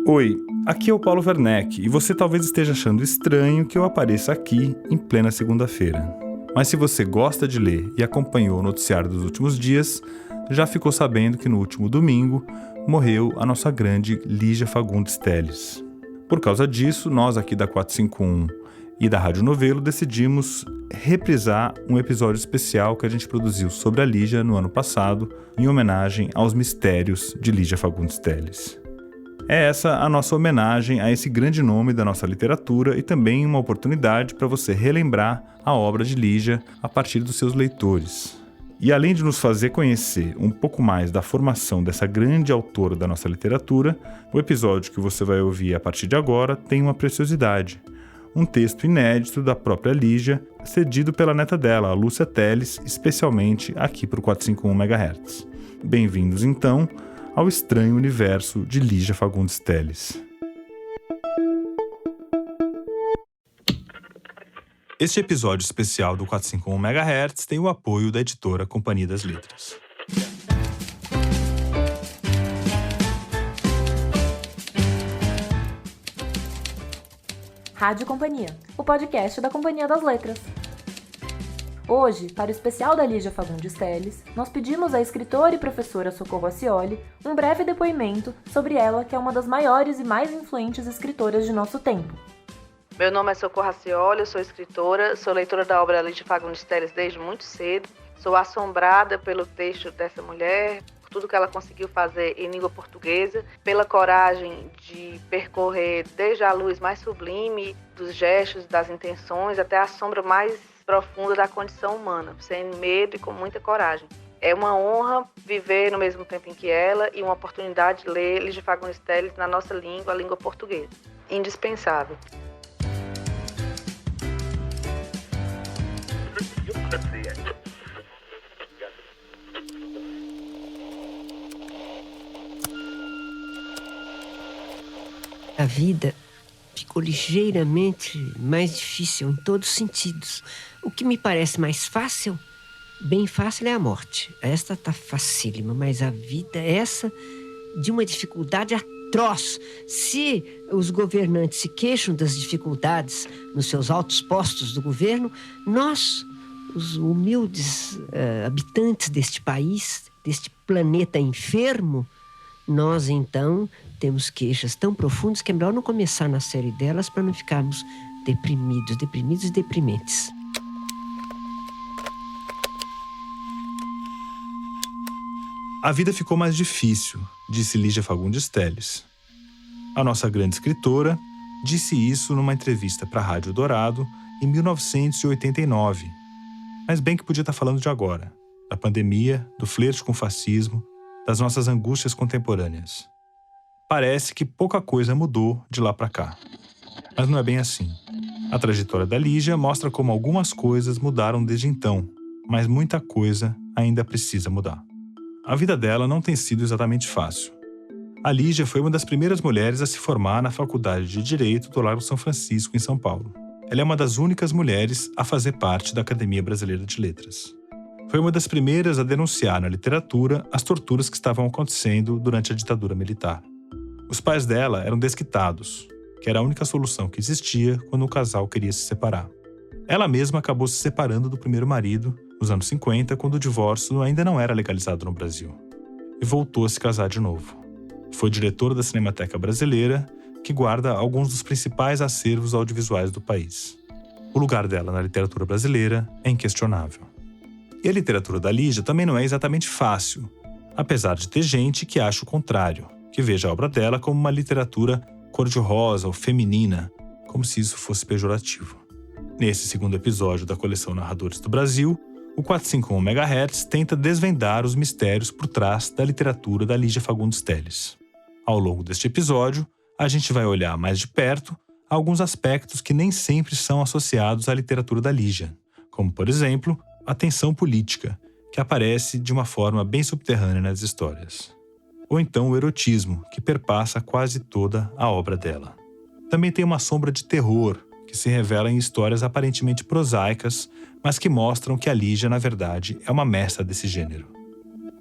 Oi, aqui é o Paulo Werneck e você talvez esteja achando estranho que eu apareça aqui em plena segunda-feira. Mas se você gosta de ler e acompanhou o noticiário dos últimos dias, já ficou sabendo que no último domingo morreu a nossa grande Lígia Fagundes Telles. Por causa disso, nós aqui da 451 e da Rádio Novelo decidimos reprisar um episódio especial que a gente produziu sobre a Lígia no ano passado, em homenagem aos mistérios de Lígia Fagundes Telles. É essa a nossa homenagem a esse grande nome da nossa literatura e também uma oportunidade para você relembrar a obra de Lígia a partir dos seus leitores. E além de nos fazer conhecer um pouco mais da formação dessa grande autora da nossa literatura, o episódio que você vai ouvir a partir de agora tem uma preciosidade. Um texto inédito da própria Lígia, cedido pela neta dela, a Lúcia Telles, especialmente aqui para o 451 MHz. Bem-vindos, então, ao estranho universo de Lígia Fagundes Telles. Este episódio especial do 451 MHz tem o apoio da editora Companhia das Letras. Rádio Companhia, o podcast da Companhia das Letras. Hoje, para o especial da Lígia Fagundes Telles, nós pedimos à escritora e professora Socorro Acioli um breve depoimento sobre ela, que é uma das maiores e mais influentes escritoras de nosso tempo. Meu nome é Socorro Acioli, eu sou escritora, sou leitora da obra Lígia Fagundes Telles desde muito cedo. Sou assombrada pelo texto dessa mulher, por tudo que ela conseguiu fazer em língua portuguesa, pela coragem de percorrer desde a luz mais sublime dos gestos, das intenções, até a sombra mais profunda da condição humana, sem medo e com muita coragem. É uma honra viver no mesmo tempo em que ela e uma oportunidade de ler Lígia Fagundes Telles na nossa língua, a língua portuguesa. Indispensável. A vida ficou ligeiramente mais difícil em todos os sentidos. O que me parece mais fácil, bem fácil, é a morte. Esta tá facílima, mas a vida é essa de uma dificuldade atroz. Se os governantes se queixam das dificuldades nos seus altos postos do governo, nós, os humildes habitantes deste país, deste planeta enfermo, nós, então, temos queixas tão profundas que é melhor não começar na série delas para não ficarmos deprimidos e deprimentes. A vida ficou mais difícil, disse Lígia Fagundes Telles. A nossa grande escritora disse isso numa entrevista para a Rádio Dourado em 1989. Mas bem que podia estar falando de agora, da pandemia, do flerte com o fascismo, das nossas angústias contemporâneas. Parece que pouca coisa mudou de lá para cá. Mas não é bem assim. A trajetória da Lígia mostra como algumas coisas mudaram desde então, mas muita coisa ainda precisa mudar. A vida dela não tem sido exatamente fácil. A Lígia foi uma das primeiras mulheres a se formar na Faculdade de Direito do Largo São Francisco, em São Paulo. Ela é uma das únicas mulheres a fazer parte da Academia Brasileira de Letras. Foi uma das primeiras a denunciar na literatura as torturas que estavam acontecendo durante a ditadura militar. Os pais dela eram desquitados, que era a única solução que existia quando o casal queria se separar. Ela mesma acabou se separando do primeiro marido nos anos 50, quando o divórcio ainda não era legalizado no Brasil, e voltou a se casar de novo. Foi diretora da Cinemateca Brasileira, que guarda alguns dos principais acervos audiovisuais do país. O lugar dela na literatura brasileira é inquestionável. E a literatura da Lígia também não é exatamente fácil, apesar de ter gente que acha o contrário, que veja a obra dela como uma literatura cor-de-rosa ou feminina, como se isso fosse pejorativo. Nesse segundo episódio da coleção Narradores do Brasil, o 451 MHz tenta desvendar os mistérios por trás da literatura da Lígia Fagundes Telles. Ao longo deste episódio, a gente vai olhar mais de perto alguns aspectos que nem sempre são associados à literatura da Lígia, como, por exemplo, a tensão política, que aparece de uma forma bem subterrânea nas histórias. Ou então o erotismo, que perpassa quase toda a obra dela. Também tem uma sombra de terror, que se revela em histórias aparentemente prosaicas, mas que mostram que a Lígia, na verdade, é uma mestra desse gênero.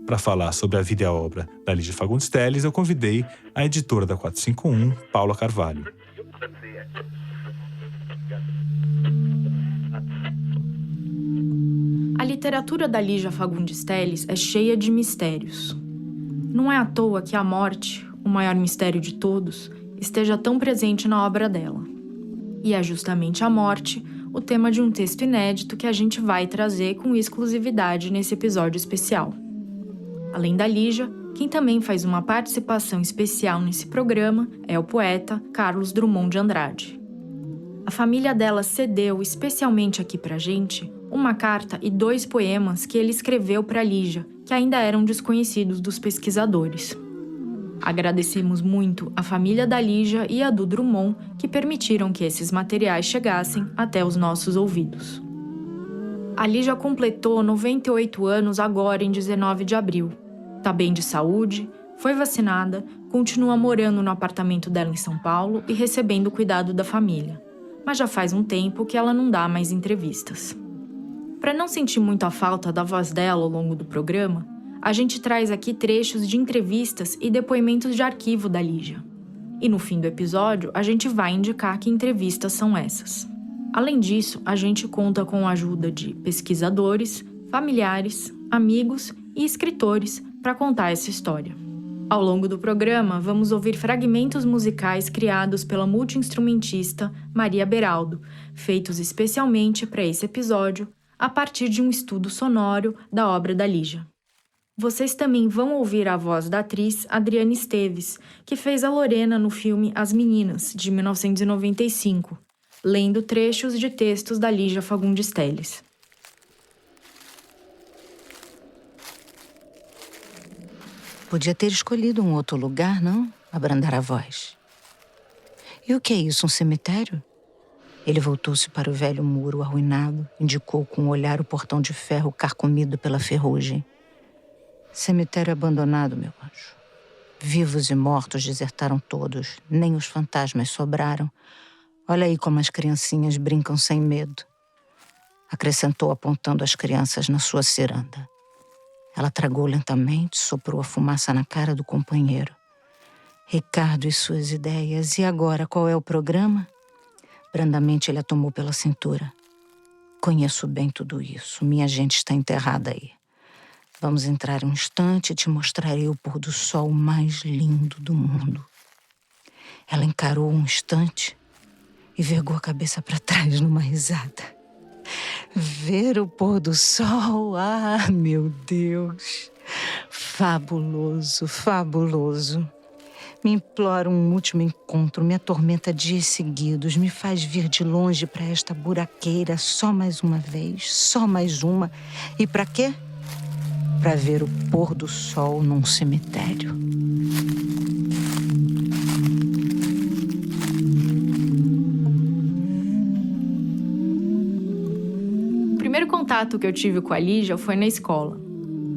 Para falar sobre a vida e a obra da Lígia Fagundes Telles, eu convidei a editora da 451, Paula Carvalho. A literatura da Lígia Fagundes Telles é cheia de mistérios. Não é à toa que a morte, o maior mistério de todos, esteja tão presente na obra dela. E é justamente a morte o tema de um texto inédito que a gente vai trazer com exclusividade nesse episódio especial. Além da Lígia, quem também faz uma participação especial nesse programa é o poeta Carlos Drummond de Andrade. A família dela cedeu especialmente aqui pra gente uma carta e 2 poemas que ele escreveu para Lígia, que ainda eram desconhecidos dos pesquisadores. Agradecemos muito a família da Lígia e a do Drummond que permitiram que esses materiais chegassem até os nossos ouvidos. A Lígia completou 98 anos agora em 19 de abril. Tá bem de saúde, foi vacinada, continua morando no apartamento dela em São Paulo e recebendo o cuidado da família. Mas já faz um tempo que ela não dá mais entrevistas. Para não sentir muito a falta da voz dela ao longo do programa, a gente traz aqui trechos de entrevistas e depoimentos de arquivo da Lígia. E no fim do episódio, a gente vai indicar que entrevistas são essas. Além disso, a gente conta com a ajuda de pesquisadores, familiares, amigos e escritores para contar essa história. Ao longo do programa, vamos ouvir fragmentos musicais criados pela multi-instrumentista Maria Beraldo, feitos especialmente para esse episódio, a partir de um estudo sonoro da obra da Lígia. Vocês também vão ouvir a voz da atriz Adriana Esteves, que fez a Lorena no filme As Meninas, de 1995, lendo trechos de textos da Lígia Fagundes Telles. Podia ter escolhido um outro lugar, não? Abrandar a voz. E o que é isso, um cemitério? Ele voltou-se para o velho muro arruinado, indicou com o olhar o portão de ferro carcomido pela ferrugem. Cemitério abandonado, meu anjo. Vivos e mortos desertaram todos, nem os fantasmas sobraram. Olha aí como as criancinhas brincam sem medo. Acrescentou apontando as crianças na sua ciranda. Ela tragou lentamente, soprou a fumaça na cara do companheiro. Ricardo e suas ideias. E agora, qual é o programa? Brandamente ele a tomou pela cintura. Conheço bem tudo isso. Minha gente está enterrada aí. Vamos entrar um instante e te mostrarei o pôr do sol mais lindo do mundo. Ela encarou um instante e vergou a cabeça para trás numa risada. Ver o pôr do sol? Ah, meu Deus! Fabuloso, fabuloso. Me implora um último encontro, me atormenta dias seguidos, me faz vir de longe para esta buraqueira só mais uma vez, só mais uma. E para quê? Para ver o pôr do sol num cemitério. O primeiro contato que eu tive com a Lígia foi na escola.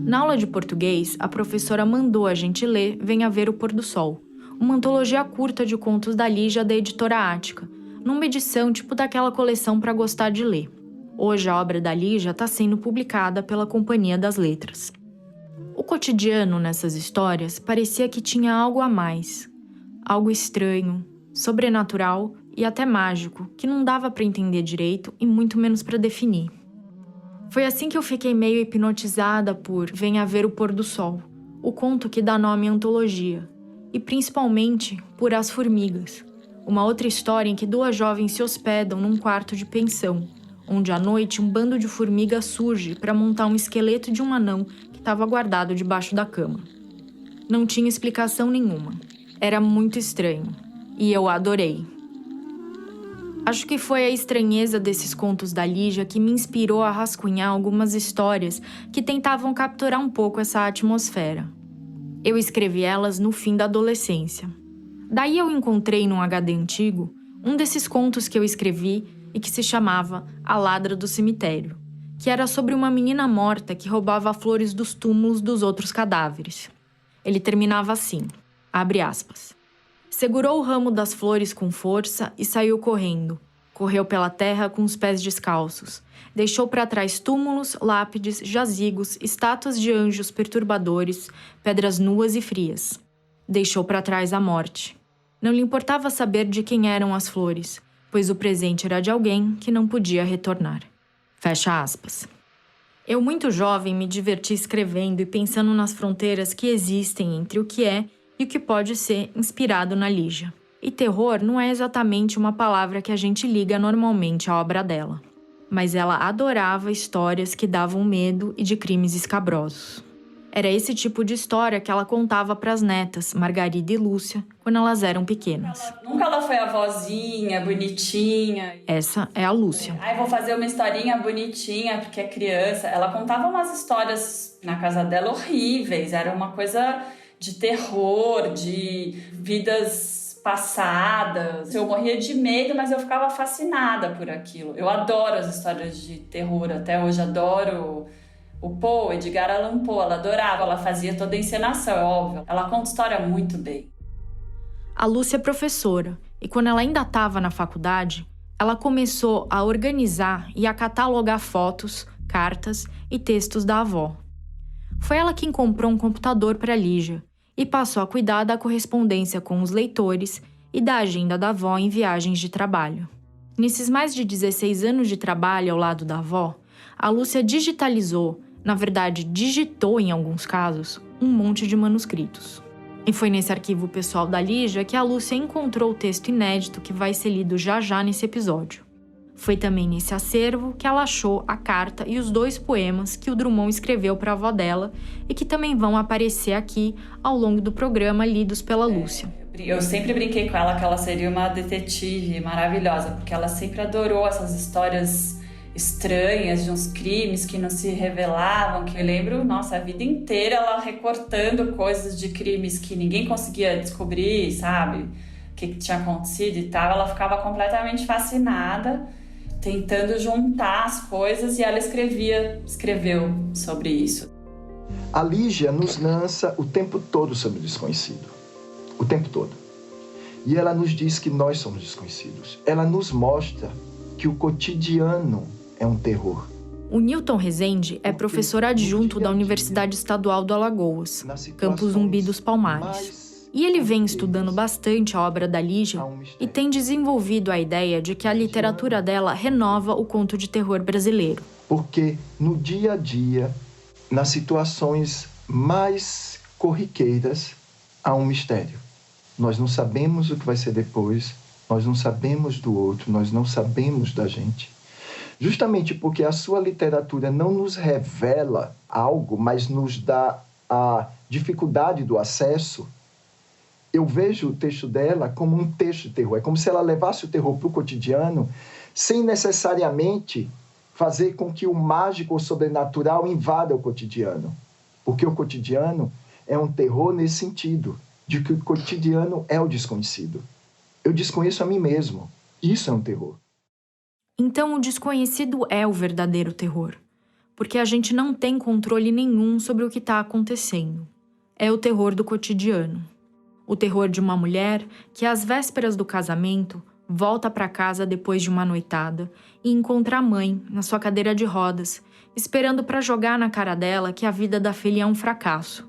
Na aula de português, a professora mandou a gente ler Venha Ver o Pôr do Sol, uma antologia curta de contos da Lígia da editora Ática, numa edição tipo daquela coleção para gostar de ler. Hoje a obra da Lígia está sendo publicada pela Companhia das Letras. O cotidiano nessas histórias parecia que tinha algo a mais, algo estranho, sobrenatural e até mágico, que não dava para entender direito e muito menos para definir. Foi assim que eu fiquei meio hipnotizada por Venha Ver o Pôr do Sol, o conto que dá nome à antologia, e principalmente por As Formigas, uma outra história em que 2 jovens se hospedam num quarto de pensão, onde à noite um bando de formigas surge para montar um esqueleto de um anão que estava guardado debaixo da cama. Não tinha explicação nenhuma. Era muito estranho. E eu adorei. Acho que foi a estranheza desses contos da Lígia que me inspirou a rascunhar algumas histórias que tentavam capturar um pouco essa atmosfera. Eu escrevi elas no fim da adolescência. Daí eu encontrei num HD antigo um desses contos que eu escrevi e que se chamava A Ladra do Cemitério, que era sobre uma menina morta que roubava flores dos túmulos dos outros cadáveres. Ele terminava assim, abre aspas. Segurou o ramo das flores com força e saiu correndo. Correu pela terra com os pés descalços. Deixou para trás túmulos, lápides, jazigos, estátuas de anjos perturbadores, pedras nuas e frias. Deixou para trás a morte. Não lhe importava saber de quem eram as flores, pois o presente era de alguém que não podia retornar. Fecha aspas. Eu, muito jovem, me diverti escrevendo e pensando nas fronteiras que existem entre o que é e o que pode ser inspirado na Lígia. E terror não é exatamente uma palavra que a gente liga normalmente à obra dela. Mas ela adorava histórias que davam medo e de crimes escabrosos. Era esse tipo de história que ela contava para as netas, Margarida e Lúcia, quando elas eram pequenas. Nunca ela foi a vozinha, bonitinha. Essa é a Lúcia. Ai, vou fazer uma historinha bonitinha porque é criança. Ela contava umas histórias na casa dela horríveis. Era uma coisa de terror, de vidas passadas. Eu morria de medo, mas eu ficava fascinada por aquilo. Eu adoro as histórias de terror, até hoje adoro o Poe, Edgar Allan Poe. Ela adorava, ela fazia toda a encenação, é óbvio. Ela conta história muito bem. A Lúcia é professora, e quando ela ainda estava na faculdade, ela começou a organizar e a catalogar fotos, cartas e textos da avó. Foi ela quem comprou um computador para Lígia, e passou a cuidar da correspondência com os leitores e da agenda da avó em viagens de trabalho. Nesses mais de 16 anos de trabalho ao lado da avó, a Lúcia digitalizou, na verdade digitou em alguns casos, um monte de manuscritos. E foi nesse arquivo pessoal da Lígia que a Lúcia encontrou o texto inédito que vai ser lido já nesse episódio. Foi também nesse acervo que ela achou a carta e os 2 poemas que o Drummond escreveu para a avó dela e que também vão aparecer aqui ao longo do programa lidos pela Lúcia. Eu sempre brinquei com ela que ela seria uma detetive maravilhosa, porque ela sempre adorou essas histórias estranhas de uns crimes que não se revelavam, que eu lembro, nossa, a vida inteira ela recortando coisas de crimes que ninguém conseguia descobrir, sabe? O que tinha acontecido e tal. Ela ficava completamente fascinada, tentando juntar as coisas, e ela escreveu sobre isso. A Lígia nos lança o tempo todo sobre o desconhecido. O tempo todo. E ela nos diz que nós somos desconhecidos. Ela nos mostra que o cotidiano é um terror. O Newton Rezende é professor adjunto da Universidade Estadual do Alagoas, campus Zumbi dos Palmares. E ele vem estudando bastante a obra da Lígia e tem desenvolvido a ideia de que a literatura dela renova o conto de terror brasileiro. Porque no dia a dia, nas situações mais corriqueiras, há um mistério. Nós não sabemos o que vai ser depois, nós não sabemos do outro, nós não sabemos da gente. Justamente porque a sua literatura não nos revela algo, mas nos dá a dificuldade do acesso. Eu vejo o texto dela como um texto de terror. É como se ela levasse o terror para o cotidiano sem necessariamente fazer com que o mágico ou sobrenatural invada o cotidiano. Porque o cotidiano é um terror nesse sentido, de que o cotidiano é o desconhecido. Eu desconheço a mim mesmo. Isso é um terror. Então o desconhecido é o verdadeiro terror, porque a gente não tem controle nenhum sobre o que está acontecendo. É o terror do cotidiano. O terror de uma mulher que, às vésperas do casamento, volta para casa depois de uma noitada e encontra a mãe na sua cadeira de rodas, esperando para jogar na cara dela que a vida da filha é um fracasso,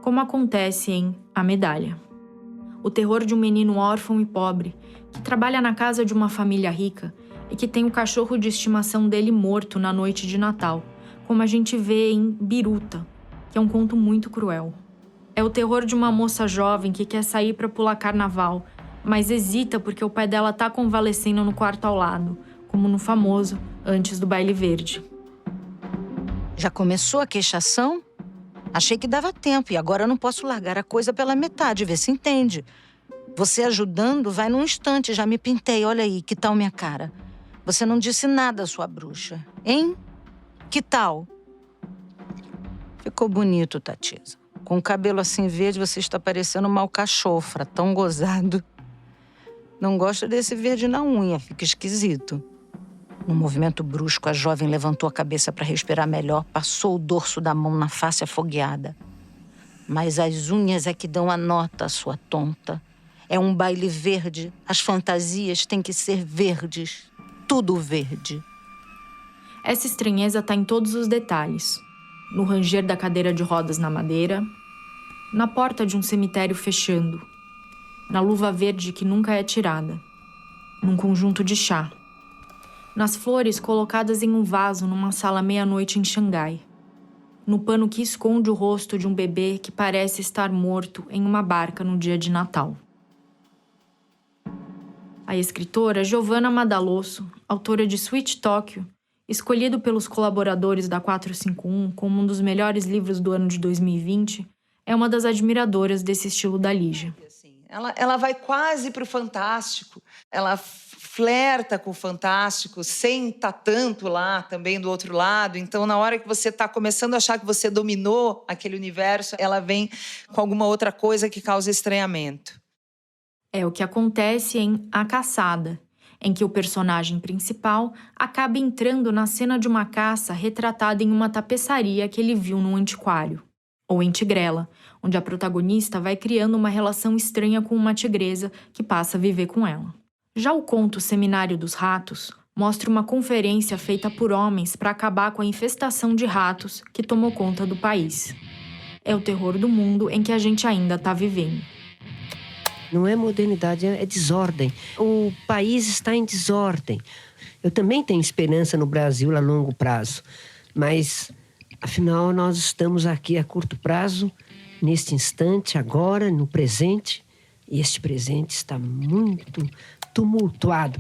como acontece em A Medalha. O terror de um menino órfão e pobre que trabalha na casa de uma família rica e que tem o cachorro de estimação dele morto na noite de Natal, como a gente vê em Biruta, que é um conto muito cruel. É o terror de uma moça jovem que quer sair para pular carnaval, mas hesita porque o pai dela tá convalescendo no quarto ao lado, como no famoso Antes do Baile Verde. Já começou a queixação? Achei que dava tempo e agora eu não posso largar a coisa pela metade, vê se entende. Você ajudando vai num instante, já me pintei, olha aí, que tal minha cara? Você não disse nada, sua bruxa, hein? Que tal? Ficou bonito, Tatisa. Com o cabelo assim verde, você está parecendo uma alcachofra, tão gozado. Não gosto desse verde na unha, fica esquisito. Num movimento brusco, a jovem levantou a cabeça para respirar melhor, passou o dorso da mão na face afogueada. Mas as unhas é que dão a nota, sua tonta. É um baile verde, as fantasias têm que ser verdes. tudo verde. Essa estranheza está em todos os detalhes. No ranger da cadeira de rodas na madeira, na porta de um cemitério fechando, na luva verde que nunca é tirada, num conjunto de chá, nas flores colocadas em um vaso numa sala meia-noite em Xangai, no pano que esconde o rosto de um bebê que parece estar morto em uma barca no dia de Natal. A escritora Giovanna Madalosso, autora de Sweet Tóquio, escolhido pelos colaboradores da 451 como um dos melhores livros do ano de 2020, é uma das admiradoras desse estilo da Lígia. Ela vai quase para o fantástico, ela flerta com o fantástico, sem estar tanto lá também do outro lado. Então, na hora que você está começando a achar que você dominou aquele universo, ela vem com alguma outra coisa que causa estranhamento. É o que acontece em A Caçada, em que o personagem principal acaba entrando na cena de uma caça retratada em uma tapeçaria que ele viu num antiquário. Ou em Tigrela, onde a protagonista vai criando uma relação estranha com uma tigresa que passa a viver com ela. Já o conto Seminário dos Ratos mostra uma conferência feita por homens para acabar com a infestação de ratos que tomou conta do país. É o terror do mundo em que a gente ainda está vivendo. Não é modernidade, é desordem. O país está em desordem. Eu também tenho esperança no Brasil a longo prazo, mas, afinal, nós estamos aqui a curto prazo, neste instante, agora, no presente, e este presente está muito tumultuado.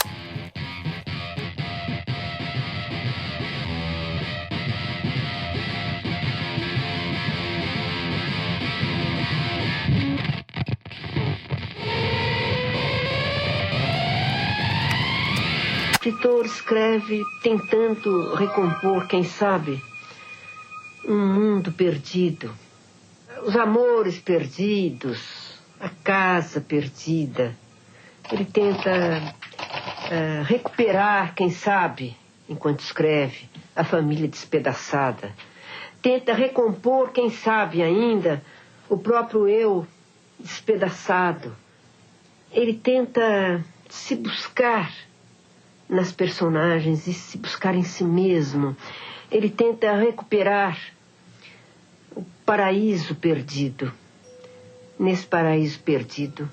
O escritor escreve tentando recompor, quem sabe, um mundo perdido. Os amores perdidos, a casa perdida. Ele tenta recuperar, quem sabe, enquanto escreve, a família despedaçada. Tenta recompor, quem sabe ainda, o próprio eu despedaçado. Ele tenta se buscar nas personagens e se buscar em si mesmo. Ele tenta recuperar o paraíso perdido. Nesse paraíso perdido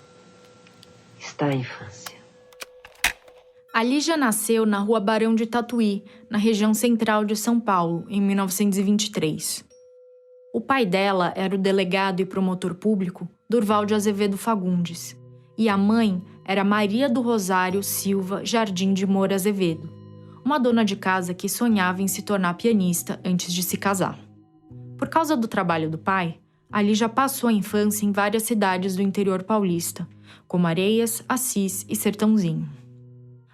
está a infância. A Lígia nasceu na Rua Barão de Tatuí, na região central de São Paulo, em 1923. O pai dela era o delegado e promotor público Durval de Azevedo Fagundes, e a mãe era Maria do Rosário Silva Jardim de Moura Azevedo, uma dona de casa que sonhava em se tornar pianista antes de se casar. Por causa do trabalho do pai, a Lígia passou a infância em várias cidades do interior paulista, como Areias, Assis e Sertãozinho.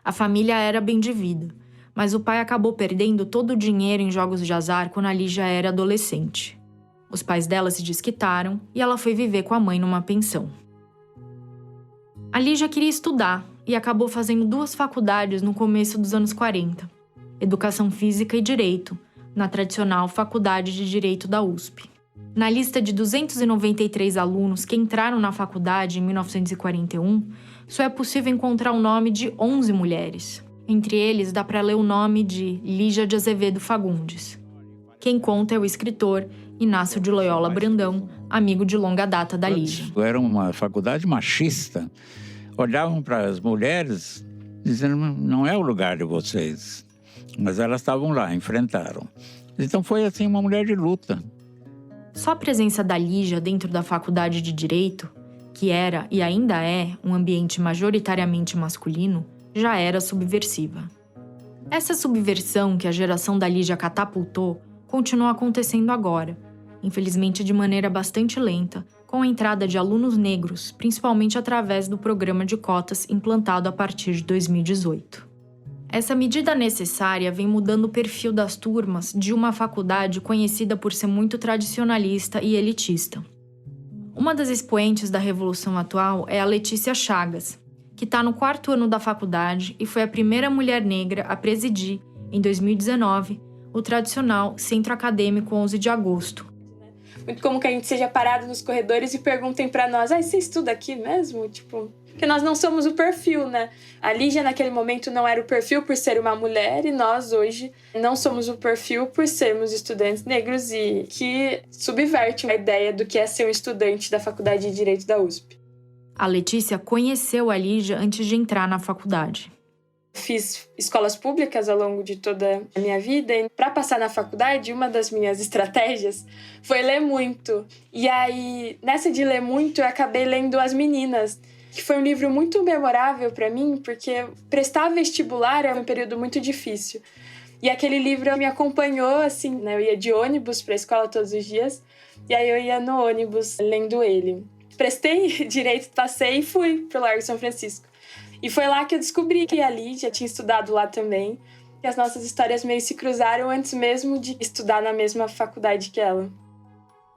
A família era bem de vida, mas o pai acabou perdendo todo o dinheiro em jogos de azar quando a Lígia era adolescente. Os pais dela se desquitaram e ela foi viver com a mãe numa pensão. A Lígia queria estudar e acabou fazendo 2 faculdades no começo dos anos 40, Educação Física e Direito, na tradicional Faculdade de Direito da USP. Na lista de 293 alunos que entraram na faculdade em 1941, só é possível encontrar o nome de 11 mulheres. Entre eles, dá para ler o nome de Lígia de Azevedo Fagundes. Quem conta é o escritor Inácio de Loyola Brandão, amigo de longa data da Lígia. Era uma faculdade machista. Olhavam para as mulheres dizendo, não é o lugar de vocês. Mas elas estavam lá, enfrentaram. Então foi assim uma mulher de luta. Só a presença da Lígia dentro da faculdade de Direito, que era e ainda é um ambiente majoritariamente masculino, já era subversiva. Essa subversão que a geração da Lígia catapultou continua acontecendo agora, infelizmente de maneira bastante lenta, com a entrada de alunos negros, principalmente através do programa de cotas implantado a partir de 2018. Essa medida necessária vem mudando o perfil das turmas de uma faculdade conhecida por ser muito tradicionalista e elitista. Uma das expoentes da revolução atual é a Letícia Chagas, que está no 4º ano da faculdade e foi a primeira mulher negra a presidir, em 2019, o tradicional Centro Acadêmico 11 de Agosto. Muito comum que a gente seja parado nos corredores e perguntem para nós, você estuda aqui mesmo? Porque nós não somos o perfil, né? A Lígia, naquele momento, não era o perfil por ser uma mulher, e nós, hoje, não somos o perfil por sermos estudantes negros, e que subverte a ideia do que é ser um estudante da Faculdade de Direito da USP. A Letícia conheceu a Lígia antes de entrar na faculdade. Fiz escolas públicas ao longo de toda a minha vida, e para passar na faculdade, uma das minhas estratégias foi ler muito. E aí, nessa de ler muito, eu acabei lendo As Meninas, que foi um livro muito memorável para mim, porque prestar vestibular é um período muito difícil. E aquele livro me acompanhou, assim, né? Eu ia de ônibus para a escola todos os dias, e aí eu ia no ônibus lendo ele. Prestei direito, passei e fui pro Largo São Francisco. E foi lá que eu descobri que a Lígia tinha estudado lá também, e as nossas histórias meio se cruzaram antes mesmo de estudar na mesma faculdade que ela.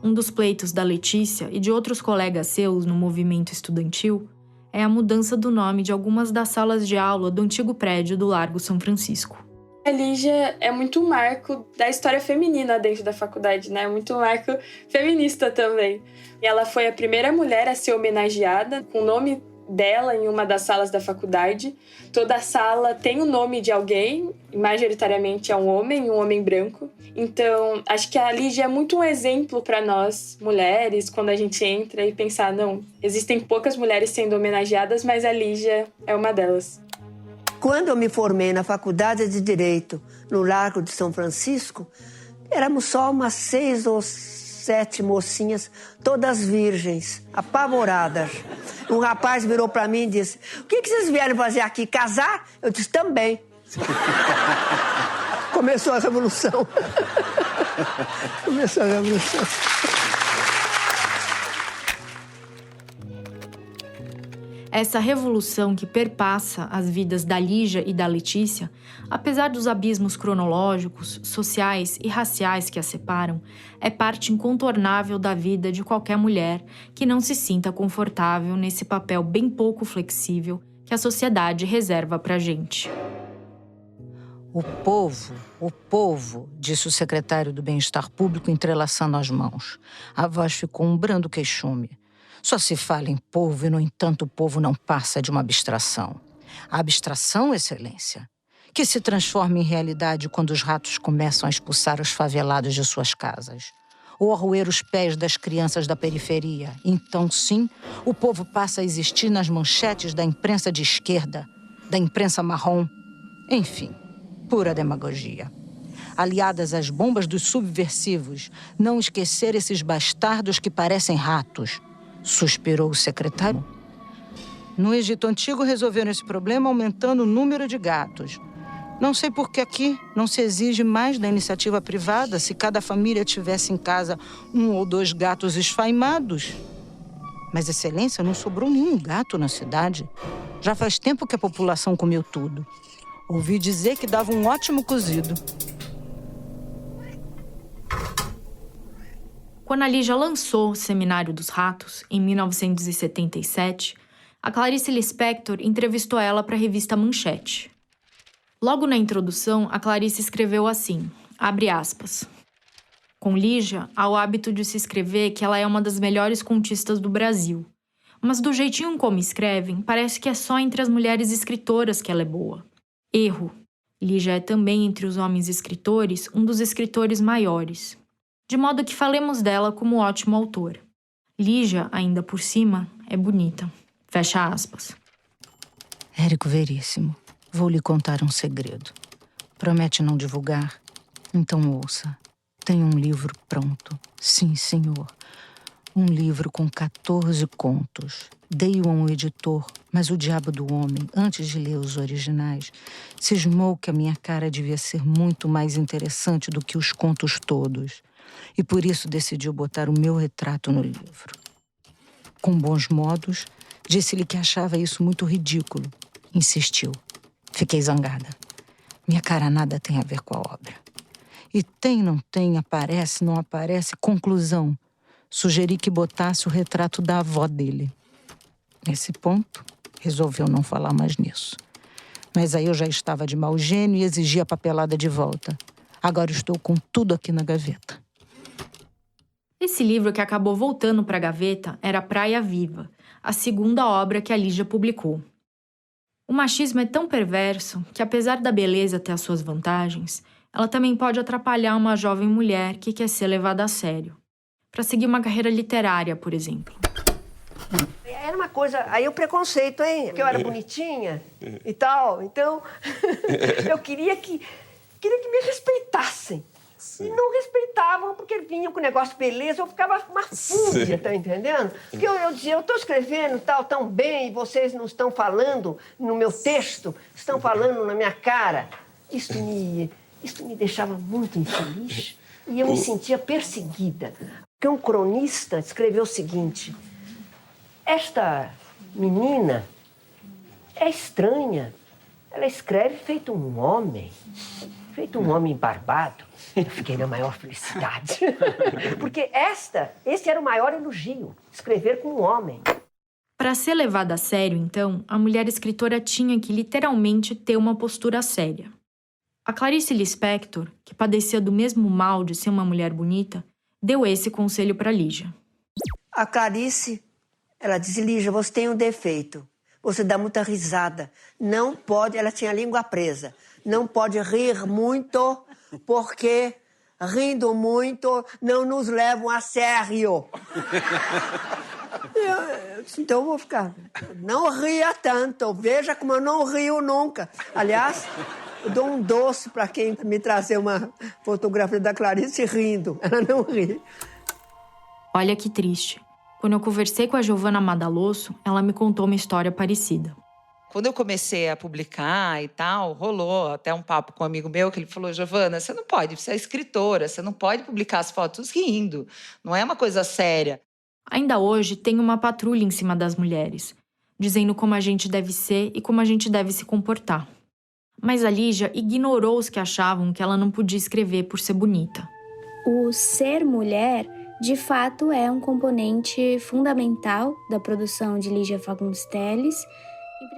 Um dos pleitos da Letícia e de outros colegas seus no movimento estudantil é a mudança do nome de algumas das salas de aula do antigo prédio do Largo São Francisco. A Lígia é muito um marco da história feminina dentro da faculdade, né? Muito um marco feminista também. E ela foi a primeira mulher a ser homenageada com o nome dela em uma das salas da faculdade. Toda a sala tem o nome de alguém, majoritariamente é um homem branco. Então, acho que a Lígia é muito um exemplo para nós, mulheres, quando a gente entra e pensar, não, existem poucas mulheres sendo homenageadas, mas a Lígia é uma delas. Quando eu me formei na Faculdade de Direito, no Largo de São Francisco, éramos só umas 6 ou 7 mocinhas, todas virgens, apavoradas. Um rapaz virou para mim e disse: "O que vocês vieram fazer aqui? Casar?" Eu disse: "Também." Começou a revolução. Começou a revolução. Essa revolução que perpassa as vidas da Lígia e da Letícia, apesar dos abismos cronológicos, sociais e raciais que as separam, é parte incontornável da vida de qualquer mulher que não se sinta confortável nesse papel bem pouco flexível que a sociedade reserva pra gente. O povo, disse o secretário do Bem-Estar Público entrelaçando as mãos. A voz ficou um brando queixume. Só se fala em povo e, no entanto, o povo não passa de uma abstração. A abstração, Excelência, que se transforma em realidade quando os ratos começam a expulsar os favelados de suas casas, ou a roer os pés das crianças da periferia. Então, sim, o povo passa a existir nas manchetes da imprensa de esquerda, da imprensa marrom. Enfim, pura demagogia. Aliadas às bombas dos subversivos, não esquecer esses bastardos que parecem ratos, suspirou o secretário. No Egito Antigo resolveram esse problema aumentando o número de gatos. Não sei por que aqui não se exige mais da iniciativa privada se cada família tivesse em casa 1 ou 2 gatos esfaimados. Mas, Excelência, não sobrou nenhum gato na cidade. Já faz tempo que a população comeu tudo. Ouvi dizer que dava um ótimo cozido. Quando a Lígia lançou o Seminário dos Ratos, em 1977, a Clarice Lispector entrevistou ela para a revista Manchete. Logo na introdução, a Clarice escreveu assim, abre aspas, com Lígia, há o hábito de se escrever que ela é uma das melhores contistas do Brasil. Mas do jeitinho como escrevem, parece que é só entre as mulheres escritoras que ela é boa. Erro. Lígia é também, entre os homens escritores, um dos escritores maiores. De modo que falemos dela como ótimo autor. Lígia, ainda por cima, é bonita. Fecha aspas. Érico Veríssimo, vou lhe contar um segredo. Promete não divulgar? Então ouça. Tenho um livro pronto. Sim, senhor. Um livro com 14 contos. Dei-o a um editor, mas o diabo do homem, antes de ler os originais, cismou que a minha cara devia ser muito mais interessante do que os contos todos. E por isso decidiu botar o meu retrato no livro. Com bons modos, disse-lhe que achava isso muito ridículo. Insistiu. Fiquei zangada. Minha cara nada tem a ver com a obra. E tem, não tem, aparece, não aparece, conclusão. Sugeri que botasse o retrato da avó dele. Nesse ponto, resolveu não falar mais nisso. Mas aí eu já estava de mau gênio e exigi a papelada de volta. Agora estou com tudo aqui na gaveta. Esse livro que acabou voltando para a gaveta era Praia Viva, a segunda obra que a Lígia publicou. O machismo é tão perverso que, apesar da beleza ter as suas vantagens, ela também pode atrapalhar uma jovem mulher que quer ser levada a sério, para seguir uma carreira literária, por exemplo. Era uma coisa... Aí o preconceito, hein? Porque eu era bonitinha e tal. Então, eu queria que me respeitassem. E não respeitavam porque vinham com o negócio de beleza. Eu ficava uma fúria, tá entendendo? Porque eu dizia, eu estou escrevendo tal, tão bem, e vocês não estão falando no meu texto, estão falando na minha cara. Isso me deixava muito infeliz e eu me sentia perseguida. Porque um cronista escreveu o seguinte: esta menina é estranha. Ela escreve feito um homem barbado. Eu fiquei na maior felicidade. Porque esse era o maior elogio, escrever como um homem. Para ser levada a sério, então, a mulher escritora tinha que literalmente ter uma postura séria. A Clarice Lispector, que padecia do mesmo mal de ser uma mulher bonita, deu esse conselho para Lígia. A Clarice, ela disse, Lígia, você tem um defeito. Você dá muita risada. Não pode, ela tinha a língua presa. Não pode rir muito, porque rindo muito não nos levam a sério. Eu disse, então eu vou ficar. Não ria tanto, veja como eu não rio nunca. Aliás, eu dou um doce para quem me trazer uma fotografia da Clarice rindo. Ela não ri. Olha que triste. Quando eu conversei com a Giovanna Madalosso, ela me contou uma história parecida. Quando eu comecei a publicar e tal, rolou até um papo com um amigo meu que ele falou, Giovanna, você não pode, você é escritora, você não pode publicar as fotos rindo, não é uma coisa séria. Ainda hoje tem uma patrulha em cima das mulheres, dizendo como a gente deve ser e como a gente deve se comportar. Mas a Lígia ignorou os que achavam que ela não podia escrever por ser bonita. O ser mulher, de fato, é um componente fundamental da produção de Lígia Fagundes Telles.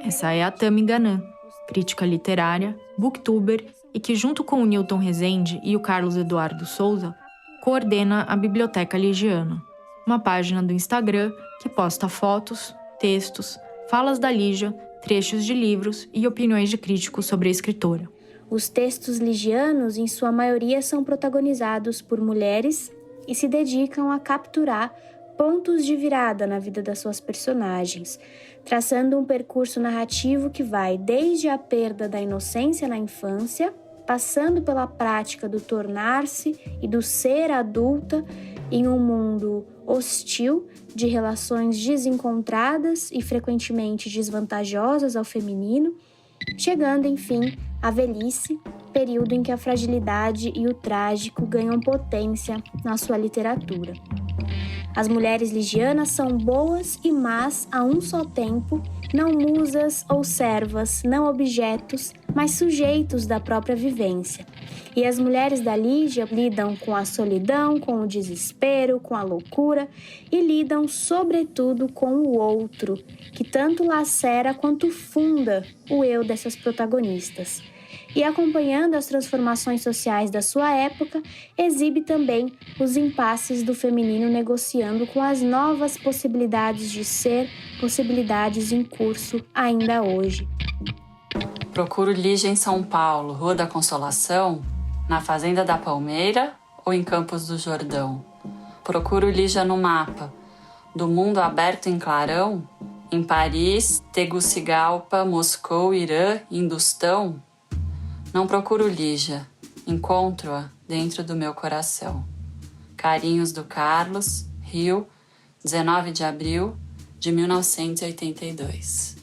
Essa é a Tami Ganan, crítica literária, booktuber e que, junto com o Newton Rezende e o Carlos Eduardo Souza, coordena a Biblioteca Ligiana, uma página do Instagram que posta fotos, textos, falas da Lígia, trechos de livros e opiniões de críticos sobre a escritora. Os textos ligianos, em sua maioria, são protagonizados por mulheres e se dedicam a capturar pontos de virada na vida das suas personagens, traçando um percurso narrativo que vai desde a perda da inocência na infância, passando pela prática do tornar-se e do ser adulta em um mundo hostil, de relações desencontradas e frequentemente desvantajosas ao feminino, chegando, enfim, à velhice, período em que a fragilidade e o trágico ganham potência na sua literatura. As mulheres ligianas são boas e más a um só tempo, não musas ou servas, não objetos, mas sujeitos da própria vivência. E as mulheres da Lígia lidam com a solidão, com o desespero, com a loucura e lidam, sobretudo, com o outro, que tanto lacera quanto funda o eu dessas protagonistas. E acompanhando as transformações sociais da sua época, exibe também os impasses do feminino negociando com as novas possibilidades de ser, possibilidades em curso ainda hoje. Procuro Lígia em São Paulo, Rua da Consolação, na Fazenda da Palmeira ou em Campos do Jordão. Procuro Lígia no mapa, do mundo aberto em clarão, em Paris, Tegucigalpa, Moscou, Irã, Industão. Não procuro Lígia, encontro-a dentro do meu coração. Carinhos do Carlos, Rio, 19 de abril de 1982.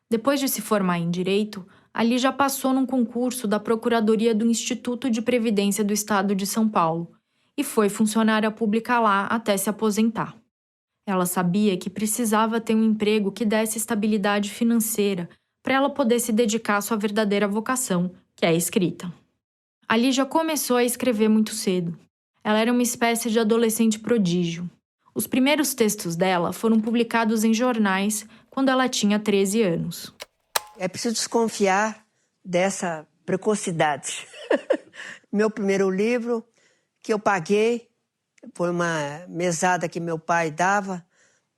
Depois de se formar em Direito, a Lígia passou num concurso da Procuradoria do Instituto de Previdência do Estado de São Paulo e foi funcionária pública lá até se aposentar. Ela sabia que precisava ter um emprego que desse estabilidade financeira para ela poder se dedicar à sua verdadeira vocação, que é a escrita. A Lígia começou a escrever muito cedo. Ela era uma espécie de adolescente prodígio. Os primeiros textos dela foram publicados em jornais quando ela tinha 13 anos. É preciso desconfiar dessa precocidade. Meu primeiro livro, que eu paguei Foi uma mesada que meu pai dava,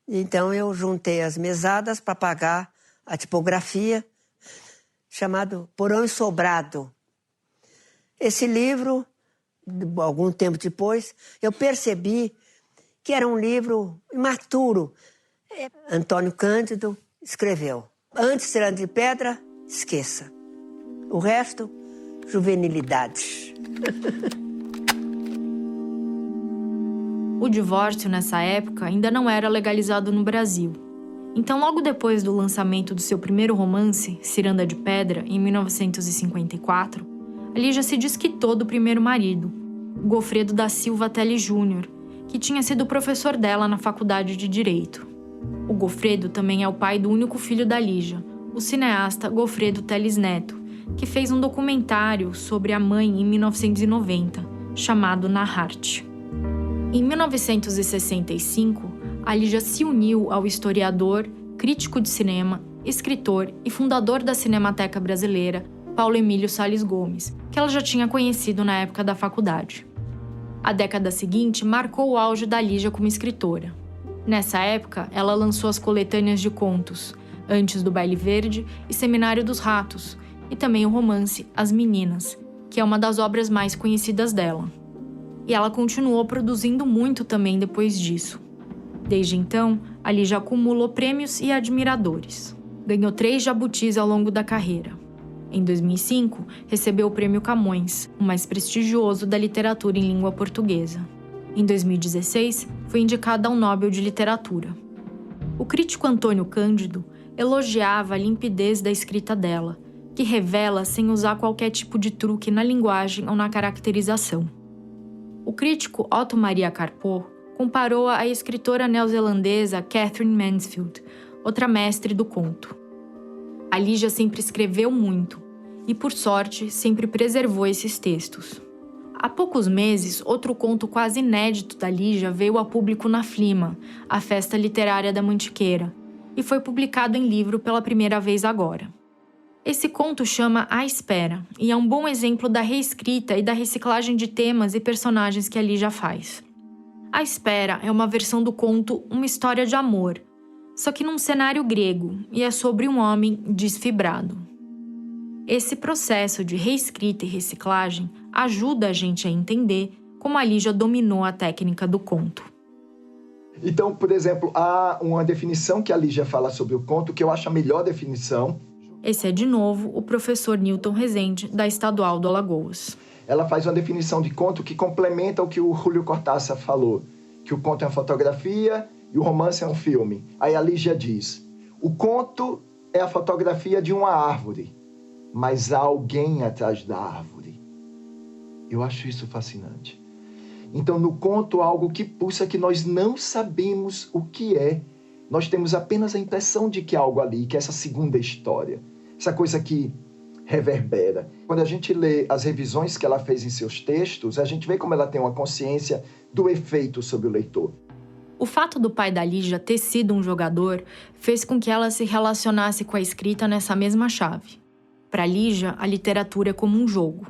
então eu juntei as mesadas para pagar a tipografia, chamado Porão e Sobrado. Esse livro, algum tempo depois, eu percebi que era um livro imaturo. Antônio Cândido escreveu: antes será de pedra, esqueça. O resto, juvenilidade. O divórcio, nessa época, ainda não era legalizado no Brasil. Então, logo depois do lançamento do seu primeiro romance, Ciranda de Pedra, em 1954, a Lígia se desquitou do primeiro marido, o Gofredo da Silva Teles Júnior, que tinha sido professor dela na Faculdade de Direito. O Gofredo também é o pai do único filho da Lígia, o cineasta Gofredo Teles Neto, que fez um documentário sobre a mãe em 1990, chamado Narrarte. Em 1965, a Lígia se uniu ao historiador, crítico de cinema, escritor e fundador da Cinemateca Brasileira, Paulo Emílio Salles Gomes, que ela já tinha conhecido na época da faculdade. A década seguinte marcou o auge da Lígia como escritora. Nessa época, ela lançou as coletâneas de contos, Antes do Baile Verde e Seminário dos Ratos, e também o romance As Meninas, que é uma das obras mais conhecidas dela. E ela continuou produzindo muito também depois disso. Desde então, a Lígia acumulou prêmios e admiradores. Ganhou 3 jabutis ao longo da carreira. Em 2005, recebeu o Prêmio Camões, o mais prestigioso da literatura em língua portuguesa. Em 2016, foi indicada ao Nobel de Literatura. O crítico Antônio Cândido elogiava a limpidez da escrita dela, que revela sem usar qualquer tipo de truque na linguagem ou na caracterização. O crítico Otto Maria Carpo comparou-a à escritora neozelandesa Catherine Mansfield, outra mestre do conto. A Lígia sempre escreveu muito e, por sorte, sempre preservou esses textos. Há poucos meses, outro conto quase inédito da Lígia veio a público na Flima, a festa literária da Mantiqueira, e foi publicado em livro pela primeira vez agora. Esse conto chama A Espera e é um bom exemplo da reescrita e da reciclagem de temas e personagens que a Lígia faz. A Espera é uma versão do conto Uma História de Amor, só que num cenário grego, e é sobre um homem desfibrado. Esse processo de reescrita e reciclagem ajuda a gente a entender como a Lígia dominou a técnica do conto. Então, por exemplo, há uma definição que a Lígia fala sobre o conto que eu acho a melhor definição. Esse é, de novo, o professor Newton Rezende, da Estadual do Alagoas. Ela faz uma definição de conto que complementa o que o Júlio Cortázar falou, que o conto é uma fotografia e o romance é um filme. Aí a Lígia diz: o conto é a fotografia de uma árvore, mas há alguém atrás da árvore. Eu acho isso fascinante. Então, no conto há algo que pulsa que nós não sabemos o que é. Nós temos apenas a impressão de que há algo ali, que é essa segunda história. Essa coisa que reverbera. Quando a gente lê as revisões que ela fez em seus textos, a gente vê como ela tem uma consciência do efeito sobre o leitor. O fato do pai da Lígia ter sido um jogador fez com que ela se relacionasse com a escrita nessa mesma chave. Para Lígia, a literatura é como um jogo.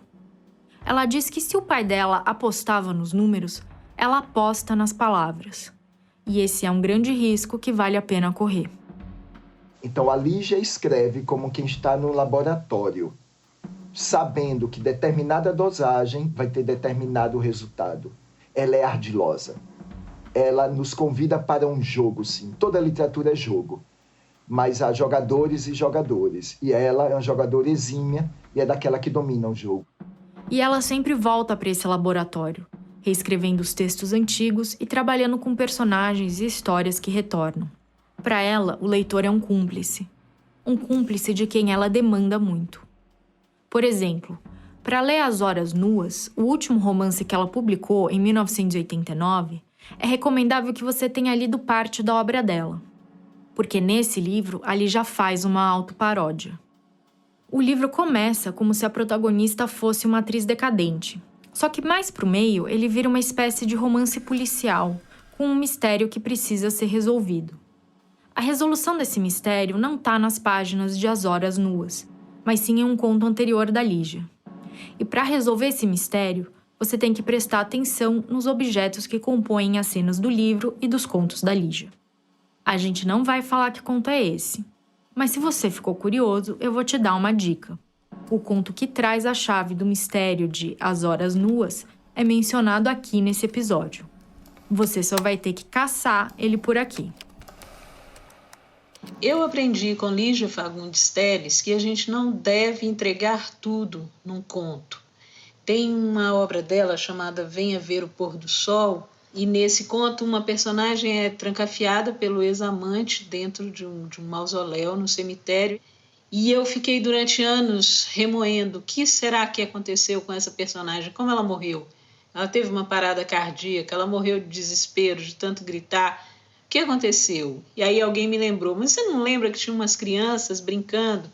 Ela diz que se o pai dela apostava nos números, ela aposta nas palavras. E esse é um grande risco que vale a pena correr. Então a Lígia escreve como quem está no laboratório, sabendo que determinada dosagem vai ter determinado resultado. Ela é ardilosa. Ela nos convida para um jogo, sim. Toda literatura é jogo. Mas há jogadores e jogadores. E ela é uma jogadora exímia e é daquela que domina o jogo. E ela sempre volta para esse laboratório, reescrevendo os textos antigos e trabalhando com personagens e histórias que retornam. Para ela, o leitor é um cúmplice de quem ela demanda muito. Por exemplo, para ler As Horas Nuas, o último romance que ela publicou em 1989, é recomendável que você tenha lido parte da obra dela, porque nesse livro a Lígia faz uma autoparódia. O livro começa como se a protagonista fosse uma atriz decadente, só que mais pro meio ele vira uma espécie de romance policial, com um mistério que precisa ser resolvido. A resolução desse mistério não está nas páginas de As Horas Nuas, mas sim em um conto anterior da Lígia. E para resolver esse mistério, você tem que prestar atenção nos objetos que compõem as cenas do livro e dos contos da Lígia. A gente não vai falar que conto é esse, mas se você ficou curioso, eu vou te dar uma dica. O conto que traz a chave do mistério de As Horas Nuas é mencionado aqui nesse episódio. Você só vai ter que caçar ele por aqui. Eu aprendi com Lígia Fagundes Telles que a gente não deve entregar tudo num conto. Tem uma obra dela chamada Venha Ver o Pôr do Sol, e nesse conto uma personagem é trancafiada pelo ex-amante dentro de um mausoléu no cemitério. E eu fiquei durante anos remoendo o que será que aconteceu com essa personagem, como ela morreu. Ela teve uma parada cardíaca, ela morreu de desespero, de tanto gritar. O que aconteceu? E aí alguém me lembrou, mas você não lembra que tinha umas crianças brincando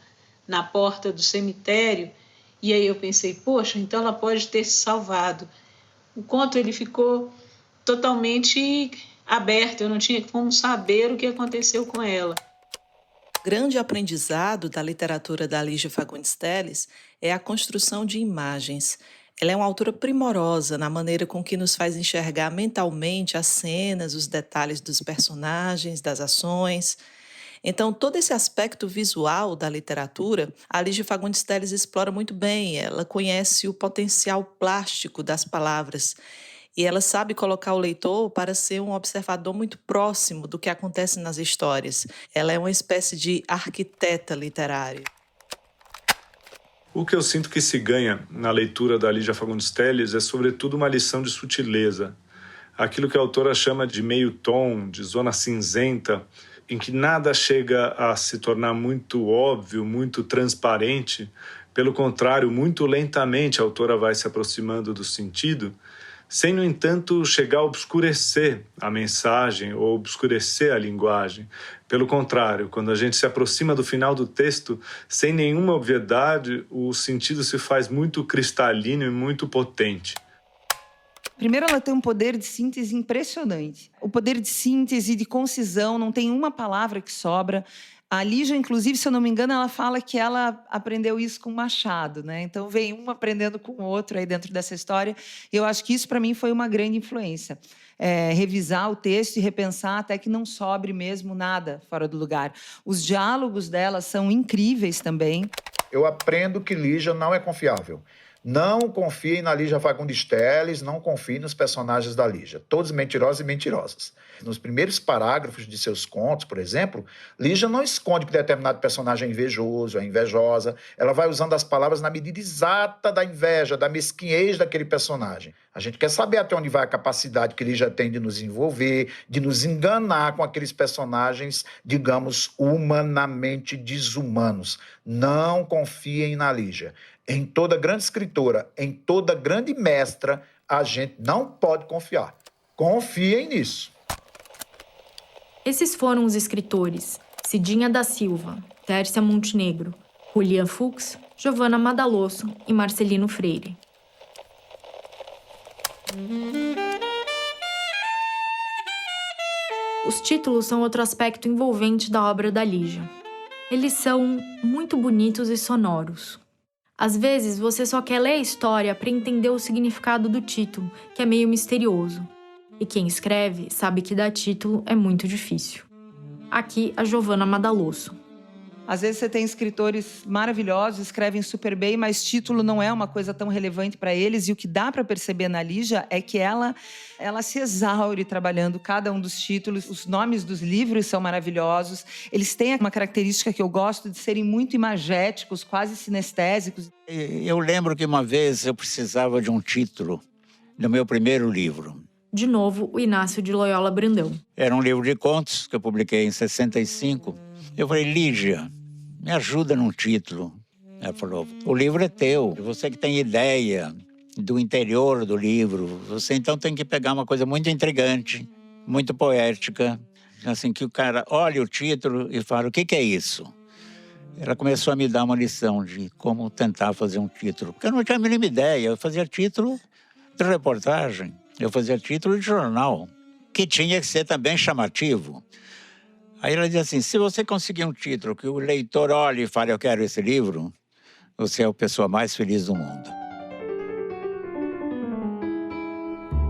na porta do cemitério? E aí eu pensei, poxa, então ela pode ter se salvado. O conto ele ficou totalmente aberto, eu não tinha como saber o que aconteceu com ela. O grande aprendizado da literatura da Lígia Fagundes Telles é a construção de imagens. Ela é uma autora primorosa na maneira com que nos faz enxergar mentalmente as cenas, os detalhes dos personagens, das ações. Então, todo esse aspecto visual da literatura, a Lígia Fagundes Telles explora muito bem. Ela conhece o potencial plástico das palavras e ela sabe colocar o leitor para ser um observador muito próximo do que acontece nas histórias. Ela é uma espécie de arquiteta literária. O que eu sinto que se ganha na leitura da Lígia Fagundes Telles é, sobretudo, uma lição de sutileza. Aquilo que a autora chama de meio tom, de zona cinzenta, em que nada chega a se tornar muito óbvio, muito transparente. Pelo contrário, muito lentamente a autora vai se aproximando do sentido, sem, no entanto, chegar a obscurecer a mensagem ou obscurecer a linguagem. Pelo contrário, quando a gente se aproxima do final do texto, sem nenhuma obviedade, o sentido se faz muito cristalino e muito potente. Primeiro, ela tem um poder de síntese impressionante. O poder de síntese, de concisão, não tem uma palavra que sobra. A Lígia, inclusive, se eu não me engano, ela fala que ela aprendeu isso com Machado, né? Então, vem um aprendendo com o outro aí dentro dessa história. E eu acho que isso, para mim, foi uma grande influência. Revisar o texto e repensar até que não sobre mesmo nada fora do lugar. Os diálogos dela são incríveis também. Eu aprendo que Lígia não é confiável. Não confiem na Lígia Fagundes Telles, não confiem nos personagens da Lígia. Todos mentirosos e mentirosas. Nos primeiros parágrafos de seus contos, por exemplo, Lígia não esconde que determinado personagem é invejoso, é invejosa. Ela vai usando as palavras na medida exata da inveja, da mesquinhez daquele personagem. A gente quer saber até onde vai a capacidade que Lígia tem de nos envolver, de nos enganar com aqueles personagens, digamos, humanamente desumanos. Não confiem na Lígia. Em toda grande escritora, em toda grande mestra, a gente não pode confiar. Confiem nisso. Esses foram os escritores Cidinha da Silva, Tércia Montenegro, Julian Fuchs, Giovanna Madalosso e Marcelino Freire. Os títulos são outro aspecto envolvente da obra da Lígia. Eles são muito bonitos e sonoros. Às vezes, você só quer ler a história para entender o significado do título, que é meio misterioso. E quem escreve sabe que dar título é muito difícil. Aqui, a Giovanna Madalosso. Às vezes você tem escritores maravilhosos, escrevem super bem, mas título não é uma coisa tão relevante para eles. E o que dá para perceber na Lígia é que ela se exaure trabalhando cada um dos títulos. Os nomes dos livros são maravilhosos. Eles têm uma característica que eu gosto de serem muito imagéticos, quase sinestésicos. Eu lembro que uma vez eu precisava de um título no meu primeiro livro. De novo, o Inácio de Loyola Brandão. Era um livro de contos que eu publiquei em 65. Eu falei, Lígia, me ajuda num título. Ela falou, o livro é teu, você que tem ideia do interior do livro, você então tem que pegar uma coisa muito intrigante, muito poética, assim que o cara olha o título e fala, o que é isso? Ela começou a me dar uma lição de como tentar fazer um título, porque eu não tinha a mínima ideia, eu fazia título de reportagem, eu fazia título de jornal, que tinha que ser também chamativo. Aí ela diz assim, se você conseguir um título que o leitor olhe e fale, eu quero esse livro, você é a pessoa mais feliz do mundo.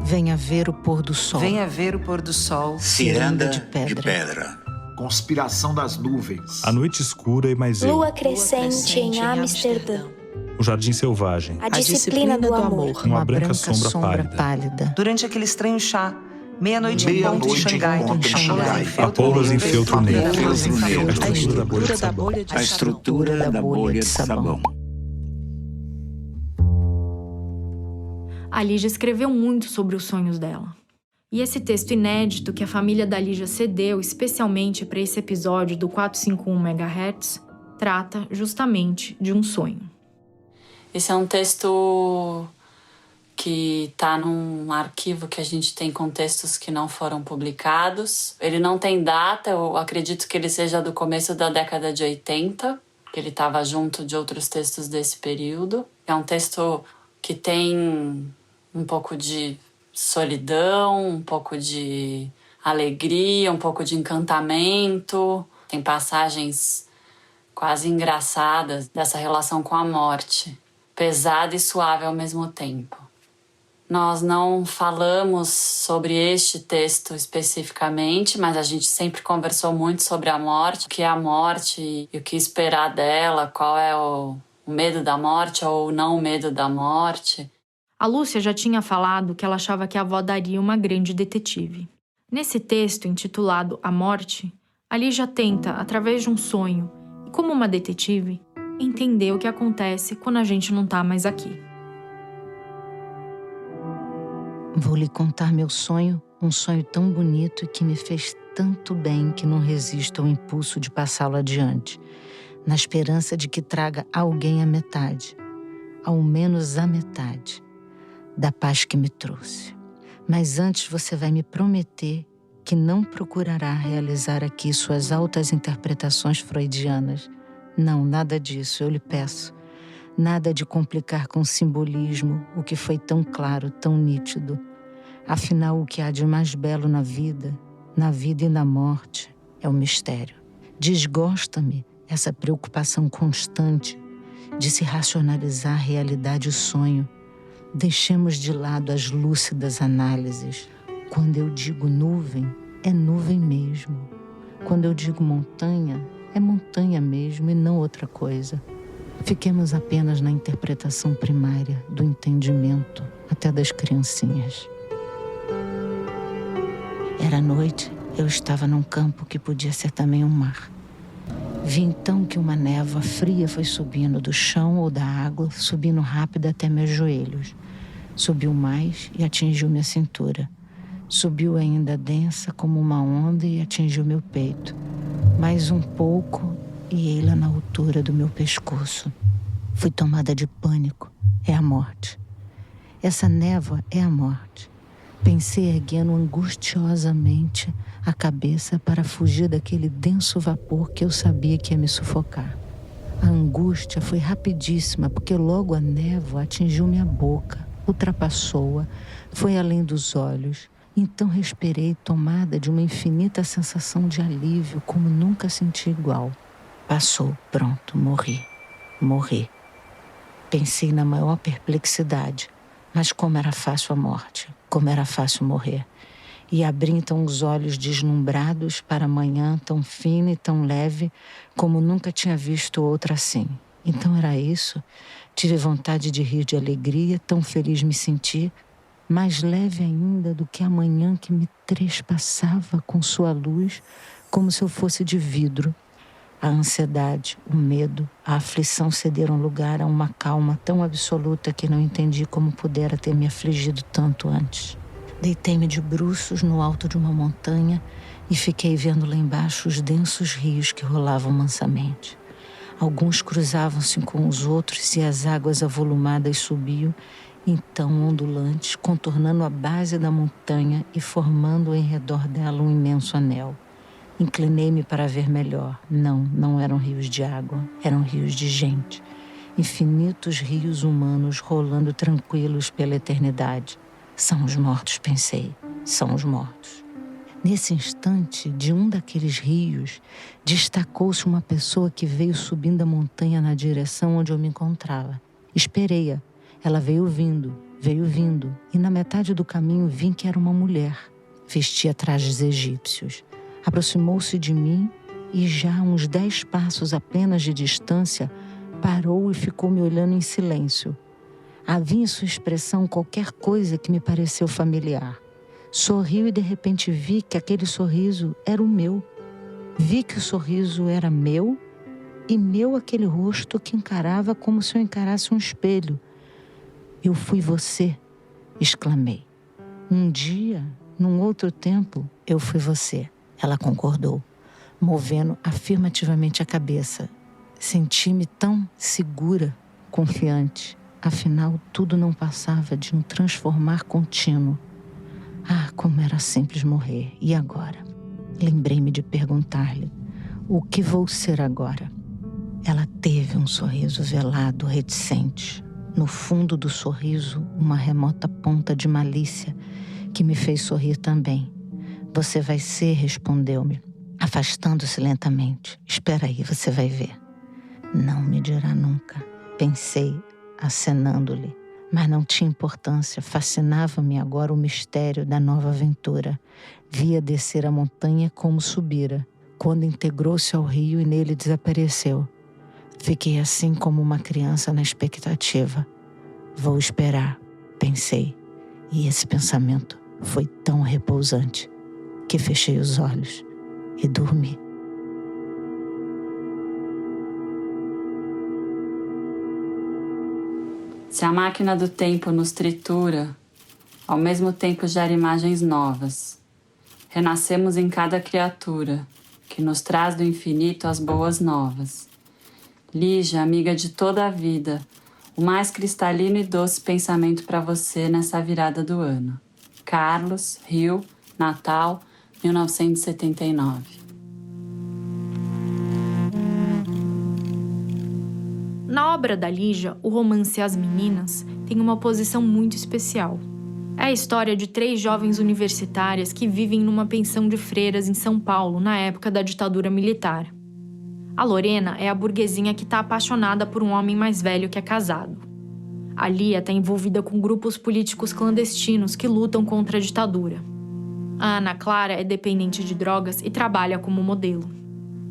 Venha ver o pôr do sol. Venha ver o pôr do sol. Ciranda de pedra. Conspiração das nuvens. A noite escura e mais eu. Lua crescente em Amsterdã. O jardim selvagem. A disciplina do amor. Uma branca sombra pálida. Durante aquele estranho chá. Meia-noite em ponto em Xangai. Apoulas em feltro negro. A estrutura da bolha de sabão. A Lígia escreveu muito sobre os sonhos dela. E esse texto inédito que a família da Lígia cedeu especialmente para esse episódio do 451 MHz trata justamente de um sonho. Esse é um texto que está num arquivo que a gente tem com textos que não foram publicados. Ele não tem data, eu acredito que ele seja do começo da década de 80, que ele estava junto de outros textos desse período. É um texto que tem um pouco de solidão, um pouco de alegria, um pouco de encantamento. Tem passagens quase engraçadas dessa relação com a morte, pesada e suave ao mesmo tempo. Nós não falamos sobre este texto especificamente, mas a gente sempre conversou muito sobre a morte, o que é a morte e o que esperar dela, qual é o medo da morte ou não o medo da morte. A Lúcia já tinha falado que ela achava que a avó daria uma grande detetive. Nesse texto, intitulado A Morte, a Lígia tenta, através de um sonho, e como uma detetive, entender o que acontece quando a gente não tá mais aqui. Vou lhe contar meu sonho, um sonho tão bonito e que me fez tanto bem que não resisto ao impulso de passá-lo adiante, na esperança de que traga a alguém a metade, ao menos a metade, da paz que me trouxe. Mas antes você vai me prometer que não procurará realizar aqui suas altas interpretações freudianas. Não, nada disso, eu lhe peço. Nada de complicar com simbolismo o que foi tão claro, tão nítido. Afinal, o que há de mais belo na vida e na morte, é o mistério. Desgosta-me essa preocupação constante de se racionalizar a realidade e o sonho. Deixemos de lado as lúcidas análises. Quando eu digo nuvem, é nuvem mesmo. Quando eu digo montanha, é montanha mesmo e não outra coisa. Fiquemos apenas na interpretação primária do entendimento, até das criancinhas. Era noite, eu estava num campo que podia ser também um mar. Vi então que uma névoa fria foi subindo do chão ou da água, subindo rápido até meus joelhos. Subiu mais e atingiu minha cintura. Subiu ainda densa como uma onda e atingiu meu peito. Mais um pouco e ei-la na altura do meu pescoço. Fui tomada de pânico. É a morte. Essa névoa é a morte. Pensei erguendo angustiosamente a cabeça para fugir daquele denso vapor que eu sabia que ia me sufocar. A angústia foi rapidíssima, porque logo a névoa atingiu minha boca, ultrapassou-a, foi além dos olhos. Então respirei, tomada de uma infinita sensação de alívio, como nunca senti igual. Passou, pronto, morri. Pensei na maior perplexidade, mas como era fácil a morte, como era fácil morrer. E abri então os olhos deslumbrados para a manhã tão fina e tão leve, como nunca tinha visto outra assim. Então era isso. Tive vontade de rir de alegria, tão feliz me senti, mais leve ainda do que a manhã que me trespassava com sua luz, como se eu fosse de vidro. A ansiedade, o medo, a aflição cederam lugar a uma calma tão absoluta que não entendi como pudera ter me afligido tanto antes. Deitei-me de bruços no alto de uma montanha e fiquei vendo lá embaixo os densos rios que rolavam mansamente. Alguns cruzavam-se com os outros e as águas avolumadas subiam, então ondulantes, contornando a base da montanha e formando em redor dela um imenso anel. Inclinei-me para ver melhor. Não eram rios de água, eram rios de gente. Infinitos rios humanos rolando tranquilos pela eternidade. São os mortos, pensei. São os mortos. Nesse instante, de um daqueles rios, destacou-se uma pessoa que veio subindo a montanha na direção onde eu me encontrava. Esperei-a. Ela veio vindo, veio vindo e na metade do caminho vi que era uma mulher. Vestia trajes egípcios. Aproximou-se de mim e já a uns 10 passos apenas de distância parou e ficou me olhando em silêncio. Havia em sua expressão qualquer coisa que me pareceu familiar. Sorriu e de repente vi que aquele sorriso era o meu. Vi que o sorriso era meu e meu aquele rosto que encarava como se eu encarasse um espelho. Eu fui você, exclamei. Um dia, num outro tempo, eu fui você. Ela concordou, movendo afirmativamente a cabeça. Senti-me tão segura, confiante. Afinal, tudo não passava de um transformar contínuo. Ah, como era simples morrer. E agora? Lembrei-me de perguntar-lhe, o que vou ser agora? Ela teve um sorriso velado, reticente. No fundo do sorriso, uma remota ponta de malícia que me fez sorrir também. Você vai ser, respondeu-me, afastando-se lentamente. Espera aí, você vai ver. Não me dirá nunca, pensei, acenando-lhe. Mas não tinha importância, fascinava-me agora o mistério da nova aventura. Via descer a montanha como subira, quando integrou-se ao rio e nele desapareceu. Fiquei assim como uma criança na expectativa. Vou esperar, pensei, e esse pensamento foi tão repousante que fechei os olhos e dormi. Se a máquina do tempo nos tritura, ao mesmo tempo gera imagens novas. Renascemos em cada criatura, que nos traz do infinito as boas novas. Lígia, amiga de toda a vida, o mais cristalino e doce pensamento para você nessa virada do ano. Carlos, Rio, Natal, 1979. Na obra da Lígia, o romance As Meninas tem uma posição muito especial. É a história de 3 jovens universitárias que vivem numa pensão de freiras em São Paulo, na época da ditadura militar. A Lorena é a burguesinha que está apaixonada por um homem mais velho que é casado. A Lia está envolvida com grupos políticos clandestinos que lutam contra a ditadura. A Ana Clara é dependente de drogas e trabalha como modelo.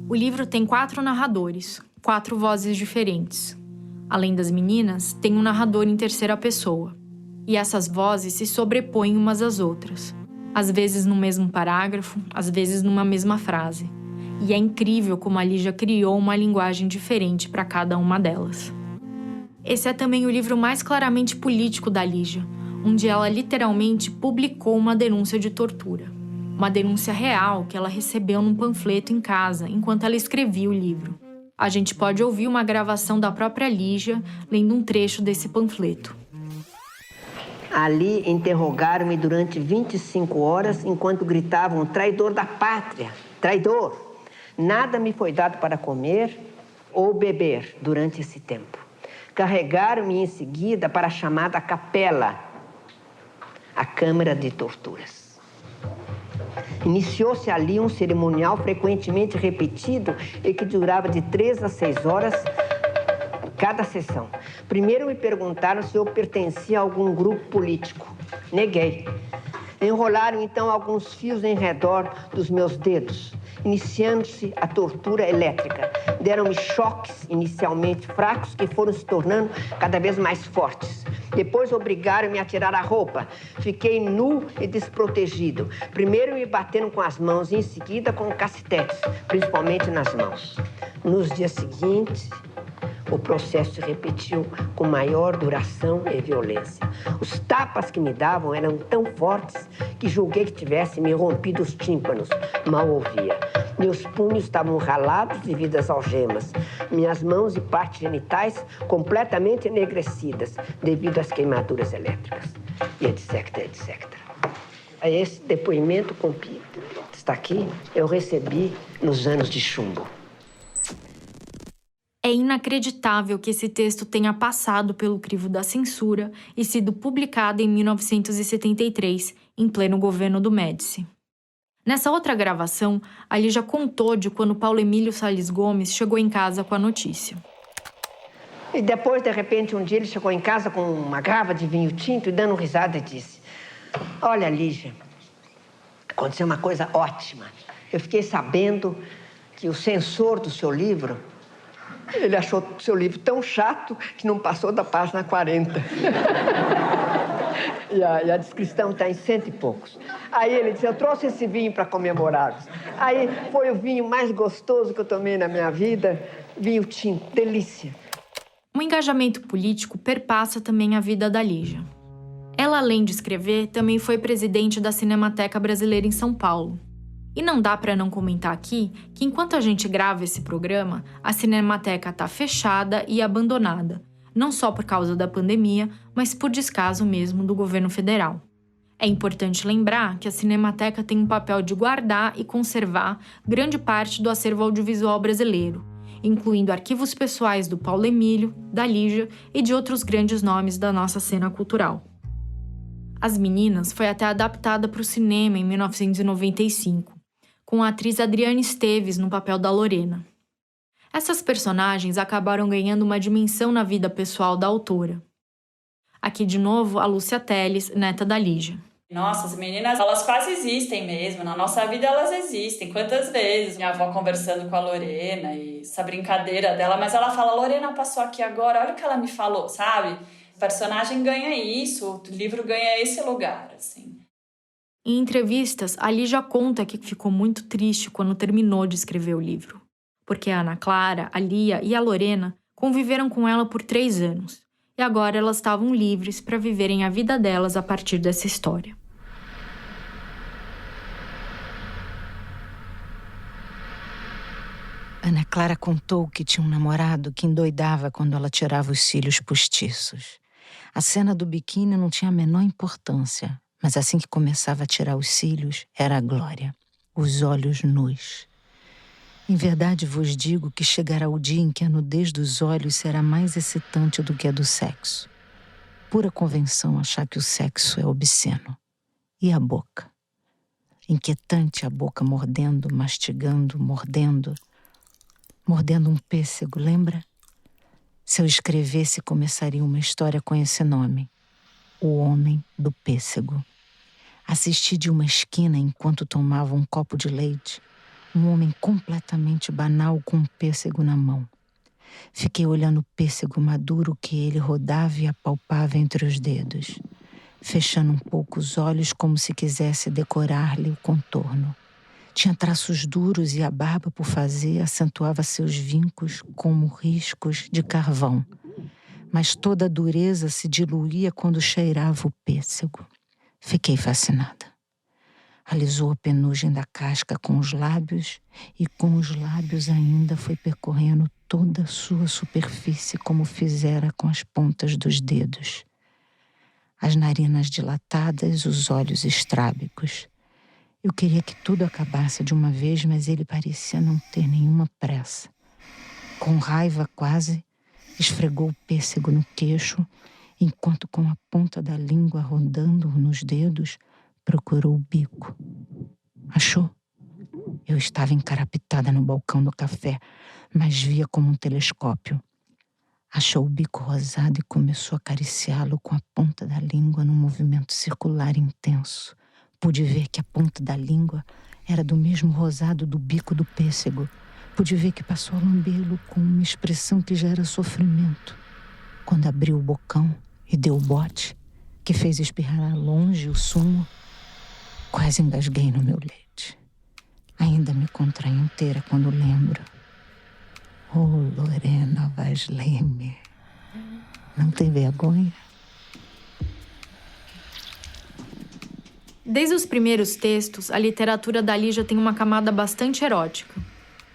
O livro tem 4 narradores, 4 vozes diferentes. Além das meninas, tem um narrador em terceira pessoa. E essas vozes se sobrepõem umas às outras. Às vezes no mesmo parágrafo, às vezes numa mesma frase. E é incrível como a Lígia criou uma linguagem diferente para cada uma delas. Esse é também o livro mais claramente político da Lígia, onde ela literalmente publicou uma denúncia de tortura. Uma denúncia real que ela recebeu num panfleto em casa enquanto ela escrevia o livro. A gente pode ouvir uma gravação da própria Lígia lendo um trecho desse panfleto. Ali interrogaram-me durante 25 horas enquanto gritavam traidor da pátria, traidor. Nada me foi dado para comer ou beber durante esse tempo. Carregaram-me em seguida para a chamada capela, a câmara de torturas. Iniciou-se ali um cerimonial frequentemente repetido e que durava de 3 a 6 horas cada sessão. Primeiro me perguntaram se eu pertencia a algum grupo político. Neguei. Enrolaram então alguns fios em redor dos meus dedos, iniciando-se a tortura elétrica. Deram-me choques inicialmente fracos que foram se tornando cada vez mais fortes. Depois obrigaram-me a tirar a roupa. Fiquei nu e desprotegido. Primeiro me batendo com as mãos e em seguida com cacetetes, principalmente nas mãos. Nos dias seguintes, o processo se repetiu com maior duração e violência. Os tapas que me davam eram tão fortes que julguei que tivessem me rompido os tímpanos. Mal ouvia. Meus punhos estavam ralados devido às algemas. Minhas mãos e partes genitais completamente enegrecidas devido às queimaduras elétricas. E etc, etc. Esse depoimento que está aqui, eu recebi nos anos de chumbo. É inacreditável que esse texto tenha passado pelo crivo da censura e sido publicado em 1973, em pleno governo do Médici. Nessa outra gravação, a Lígia contou de quando Paulo Emílio Salles Gomes chegou em casa com a notícia. E depois, de repente, um dia ele chegou em casa com uma garrafa de vinho tinto e dando risada disse: olha, Lígia, aconteceu uma coisa ótima. Eu fiquei sabendo que o censor do seu livro, ele achou o seu livro tão chato que não passou da página 40. E a descrição está em 100 e poucos. Aí ele disse: eu trouxe esse vinho para comemorar. Aí foi o vinho mais gostoso que eu tomei na minha vida, vinho tinto, delícia. O engajamento político perpassa também a vida da Lígia. Ela, além de escrever, também foi presidente da Cinemateca Brasileira em São Paulo. E não dá para não comentar aqui que, enquanto a gente grava esse programa, a Cinemateca está fechada e abandonada, não só por causa da pandemia, mas por descaso mesmo do governo federal. É importante lembrar que a Cinemateca tem um papel de guardar e conservar grande parte do acervo audiovisual brasileiro, incluindo arquivos pessoais do Paulo Emílio, da Lígia e de outros grandes nomes da nossa cena cultural. As Meninas foi até adaptada para o cinema em 1995, com a atriz Adriana Esteves no papel da Lorena. Essas personagens acabaram ganhando uma dimensão na vida pessoal da autora. Aqui de novo a Lúcia Teles, neta da Lígia. Nossa, as meninas, elas quase existem mesmo. Na nossa vida elas existem. Quantas vezes minha avó conversando com a Lorena e essa brincadeira dela, mas ela fala: Lorena passou aqui agora, olha o que ela me falou, sabe? O personagem ganha isso, o livro ganha esse lugar, assim. Em entrevistas, a Lígia conta que ficou muito triste quando terminou de escrever o livro, porque a Ana Clara, a Lia e a Lorena conviveram com ela por 3 anos, e agora elas estavam livres para viverem a vida delas a partir dessa história. Ana Clara contou que tinha um namorado que endoidava quando ela tirava os cílios postiços. A cena do biquíni não tinha a menor importância, mas assim que começava a tirar os cílios, era a glória, os olhos nus. Em verdade vos digo que chegará o dia em que a nudez dos olhos será mais excitante do que a do sexo. Pura convenção achar que o sexo é obsceno. E a boca? Inquietante a boca mordendo, mastigando, mordendo um pêssego, lembra? Se eu escrevesse, começaria uma história com esse nome: O Homem do Pêssego. Assisti de uma esquina enquanto tomava um copo de leite, um homem completamente banal com um pêssego na mão. Fiquei olhando o pêssego maduro que ele rodava e apalpava entre os dedos, fechando um pouco os olhos como se quisesse decorar-lhe o contorno. Tinha traços duros e a barba por fazer acentuava seus vincos como riscos de carvão. Mas toda a dureza se diluía quando cheirava o pêssego. Fiquei fascinada. Alisou a penugem da casca com os lábios e com os lábios ainda foi percorrendo toda a sua superfície como fizera com as pontas dos dedos. As narinas dilatadas, os olhos estrábicos. Eu queria que tudo acabasse de uma vez, mas ele parecia não ter nenhuma pressa. Com raiva quase, esfregou o pêssego no queixo, enquanto com a ponta da língua rodando nos dedos, procurou o bico. Achou? Eu estava encarapitada no balcão do café, mas via como um telescópio. Achou o bico rosado e começou a acariciá-lo com a ponta da língua num movimento circular intenso. Pude ver que a ponta da língua era do mesmo rosado do bico do pêssego. Pude ver que passou a lambê-lo com uma expressão que já era sofrimento. Quando abriu o bocão e deu o bote, que fez espirrar longe o sumo, quase engasguei no meu leite. Ainda me contraio inteira quando lembro. Oh, Lorena Vaz Leme, não tem vergonha? Desde os primeiros textos, a literatura da Lígia tem uma camada bastante erótica.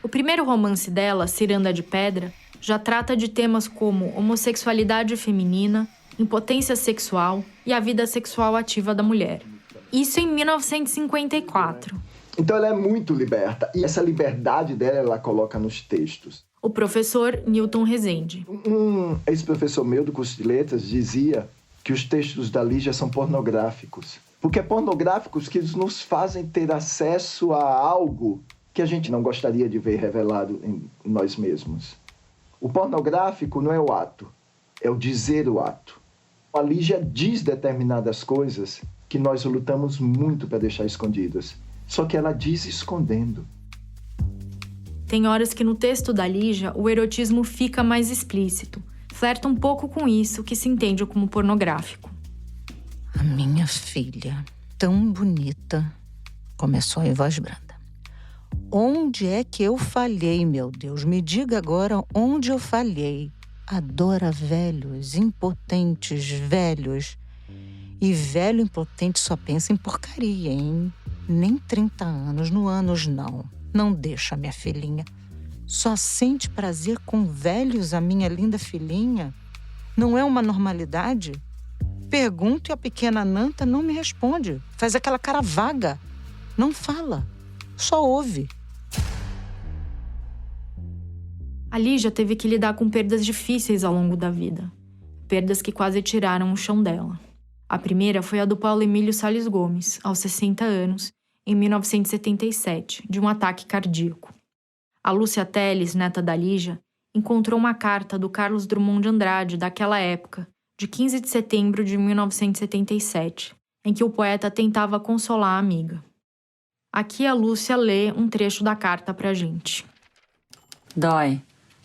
O primeiro romance dela, Ciranda de Pedra, já trata de temas como homossexualidade feminina, impotência sexual e a vida sexual ativa da mulher. Isso em 1954. Então ela é muito liberta, e essa liberdade dela ela coloca nos textos. O professor Newton Rezende. Um ex-professor meu do curso de letras dizia que os textos da Lígia são pornográficos. Porque é pornográficos que nos fazem ter acesso a algo que a gente não gostaria de ver revelado em nós mesmos. O pornográfico não é o ato, é o dizer o ato. A Lígia diz determinadas coisas que nós lutamos muito para deixar escondidas. Só que ela diz escondendo. Tem horas que no texto da Lígia o erotismo fica mais explícito. Flerta um pouco com isso que se entende como pornográfico. A minha filha, tão bonita, começou em voz branda. Onde é que eu falhei, meu Deus? Me diga agora onde eu falhei. Adora velhos, impotentes velhos. E velho impotente só pensa em porcaria, hein? Nem 30 anos, no anos não. Não deixa, minha filhinha. Só sente prazer com velhos, a minha linda filhinha? Não é uma normalidade? Pergunto e a pequena Nanta não me responde. Faz aquela cara vaga. Não fala, só ouve. A Lígia teve que lidar com perdas difíceis ao longo da vida. Perdas que quase tiraram o chão dela. A primeira foi a do Paulo Emílio Salles Gomes, aos 60 anos, em 1977, de um ataque cardíaco. A Lúcia Teles, neta da Lígia, encontrou uma carta do Carlos Drummond de Andrade daquela época, de 15 de setembro de 1977, em que o poeta tentava consolar a amiga. Aqui a Lúcia lê um trecho da carta pra gente. Dói.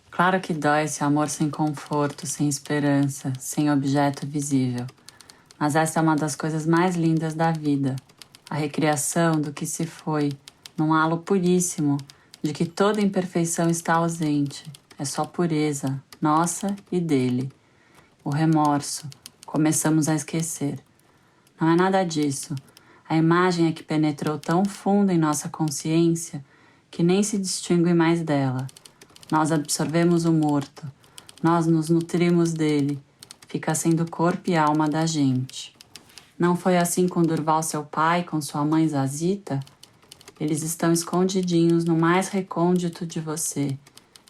Claro que dói esse amor sem conforto, sem esperança, sem objeto visível. Mas essa é uma das coisas mais lindas da vida. A recriação do que se foi, num halo puríssimo, de que toda imperfeição está ausente. É só pureza, nossa e dele. O remorso, começamos a esquecer. Não é nada disso. A imagem é que penetrou tão fundo em nossa consciência que nem se distingue mais dela. Nós absorvemos o morto, nós nos nutrimos dele, fica sendo corpo e alma da gente. Não foi assim com Durval, seu pai, com sua mãe Zazita? Eles estão escondidinhos no mais recôndito de você.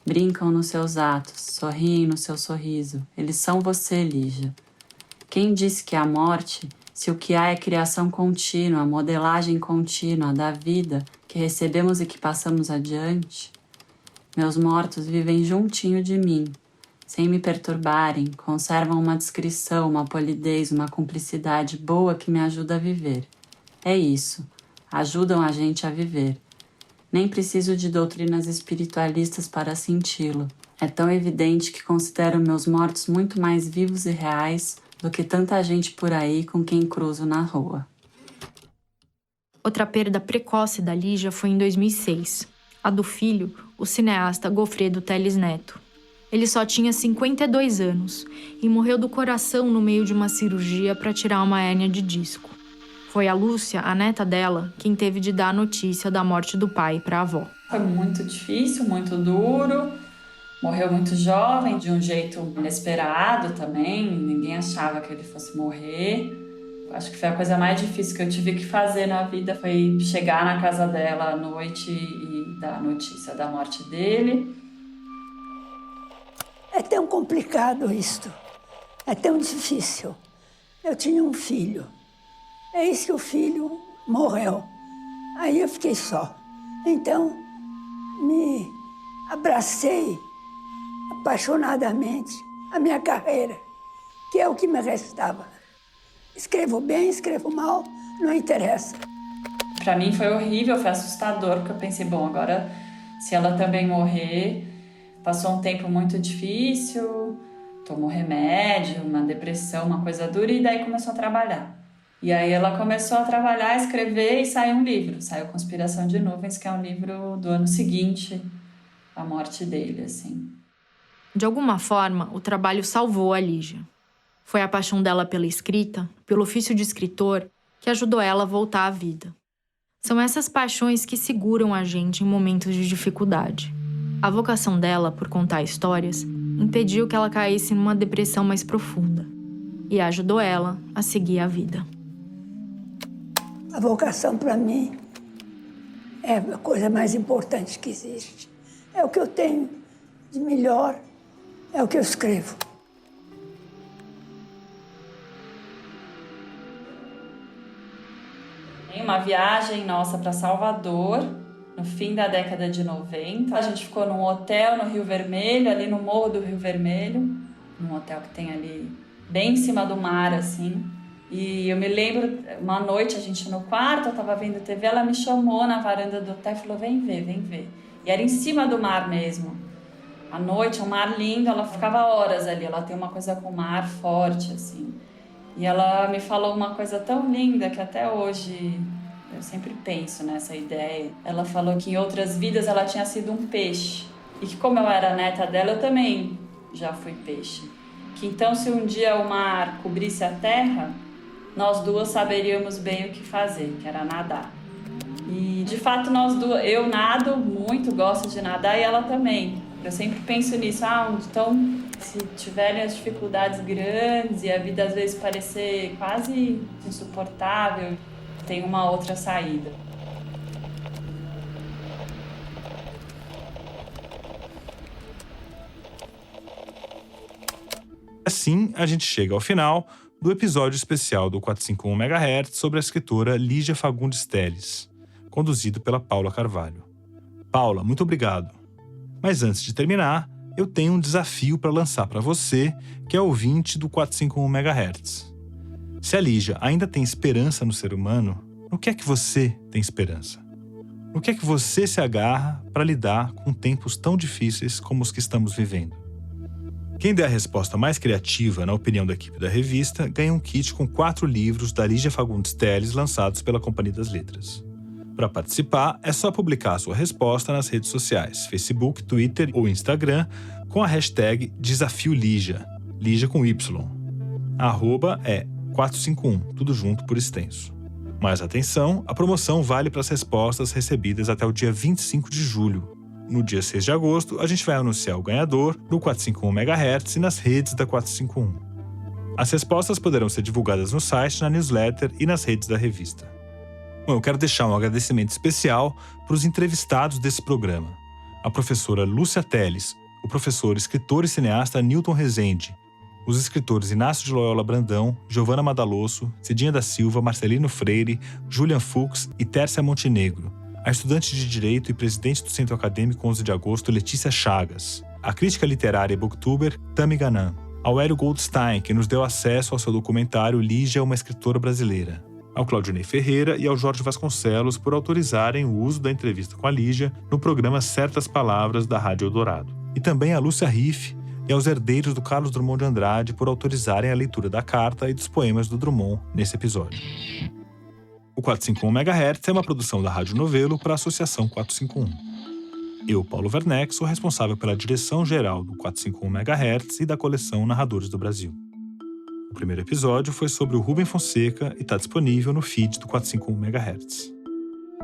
Brincam nos seus atos, sorriem no seu sorriso. Eles são você, Lígia. Quem disse que a morte, se o que há é criação contínua, modelagem contínua da vida que recebemos e que passamos adiante? Meus mortos vivem juntinho de mim, sem me perturbarem, conservam uma discrição, uma polidez, uma cumplicidade boa que me ajuda a viver. É isso, ajudam a gente a viver. Nem preciso de doutrinas espiritualistas para senti-lo. É tão evidente que considero meus mortos muito mais vivos e reais do que tanta gente por aí com quem cruzo na rua. Outra perda precoce da Lígia foi em 2006. A do filho, o cineasta Gofredo Teles Neto. Ele só tinha 52 anos e morreu do coração no meio de uma cirurgia para tirar uma hérnia de disco. Foi a Lúcia, a neta dela, quem teve de dar a notícia da morte do pai para a avó. Foi muito difícil, muito duro. Morreu muito jovem, de um jeito inesperado também. Ninguém achava que ele fosse morrer. Acho que foi a coisa mais difícil que eu tive que fazer na vida, foi chegar na casa dela à noite e dar a notícia da morte dele. É tão complicado isto, é tão difícil. Eu tinha um filho, eis que o filho morreu, aí eu fiquei só. Então, me abracei apaixonadamente a minha carreira, que é o que me restava. Escrevo bem, escrevo mal, não interessa. Pra mim foi horrível, foi assustador, porque eu pensei, bom, agora se ela também morrer, passou um tempo muito difícil, tomou remédio, uma depressão, uma coisa dura, e daí começou a trabalhar. E aí ela começou a trabalhar, a escrever e saiu um livro. Saiu Conspiração de Nuvens, que é um livro do ano seguinte à morte dele, assim. De alguma forma, o trabalho salvou a Lígia. Foi a paixão dela pela escrita, pelo ofício de escritor, que ajudou ela a voltar à vida. São essas paixões que seguram a gente em momentos de dificuldade. A vocação dela por contar histórias impediu que ela caísse numa depressão mais profunda e ajudou ela a seguir a vida. A vocação, para mim, é a coisa mais importante que existe. É o que eu tenho de melhor, é o que eu escrevo. Uma viagem nossa para Salvador, no fim da década de 90. A gente ficou num hotel no Rio Vermelho, ali no Morro do Rio Vermelho, num hotel que tem ali bem em cima do mar, assim. E eu me lembro, uma noite a gente no quarto, eu tava vendo TV, ela me chamou na varanda do hotel e falou, vem ver. E era em cima do mar mesmo. À noite, um mar lindo, ela ficava horas ali, ela tem uma coisa com o mar forte, assim. E ela me falou uma coisa tão linda que até hoje eu sempre penso nessa ideia. Ela falou que em outras vidas ela tinha sido um peixe. E que como eu era neta dela, eu também já fui peixe. Que então se um dia o mar cobrisse a terra, nós duas saberíamos bem o que fazer, que era nadar. E de fato nós duas, eu nado muito, gosto de nadar e ela também. Eu sempre penso nisso, então se tiverem as dificuldades grandes e a vida às vezes parecer quase insuportável, tem uma outra saída. Assim, a gente chega ao final do episódio especial do 451 MHz sobre a escritora Lígia Fagundes Telles, conduzido pela Paula Carvalho. Paula, muito obrigado. Mas antes de terminar, eu tenho um desafio para lançar para você, que é ouvinte do 451 MHz. Se a Lígia ainda tem esperança no ser humano, no que é que você tem esperança? No que é que você se agarra para lidar com tempos tão difíceis como os que estamos vivendo? Quem der a resposta mais criativa, na opinião da equipe da revista, ganha um kit com 4 livros da Lígia Fagundes Telles lançados pela Companhia das Letras. Para participar, é só publicar a sua resposta nas redes sociais, Facebook, Twitter ou Instagram, com a hashtag DesafioLígia, Lígia com Y. @ é 451, tudo junto por extenso. Mas atenção, a promoção vale para as respostas recebidas até o dia 25 de julho. No dia 6 de agosto, a gente vai anunciar o ganhador no 451 MHz e nas redes da 451. As respostas poderão ser divulgadas no site, na newsletter e nas redes da revista. Bom, eu quero deixar um agradecimento especial para os entrevistados desse programa. A professora Lúcia Telles, o professor, escritor e cineasta Newton Rezende, os escritores Inácio de Loyola Brandão, Giovanna Madalosso, Cidinha da Silva, Marcelino Freire, Julian Fuchs e Tércia Montenegro, a estudante de Direito e presidente do Centro Acadêmico 11 de Agosto, Letícia Chagas, a crítica literária e booktuber Tami Ganan, ao Hélio Goldstein, que nos deu acesso ao seu documentário Lígia, uma escritora brasileira, ao Claudinei Ferreira e ao Jorge Vasconcelos por autorizarem o uso da entrevista com a Lígia no programa Certas Palavras da Rádio Eldorado, e também a Lúcia Riff e aos herdeiros do Carlos Drummond de Andrade por autorizarem a leitura da carta e dos poemas do Drummond nesse episódio. O 451 MHz é uma produção da Rádio Novelo para a Associação 451. Eu, Paulo Werneck, sou responsável pela direção-geral do 451 MHz e da coleção Narradores do Brasil. O primeiro episódio foi sobre o Rubem Fonseca e está disponível no feed do 451 MHz.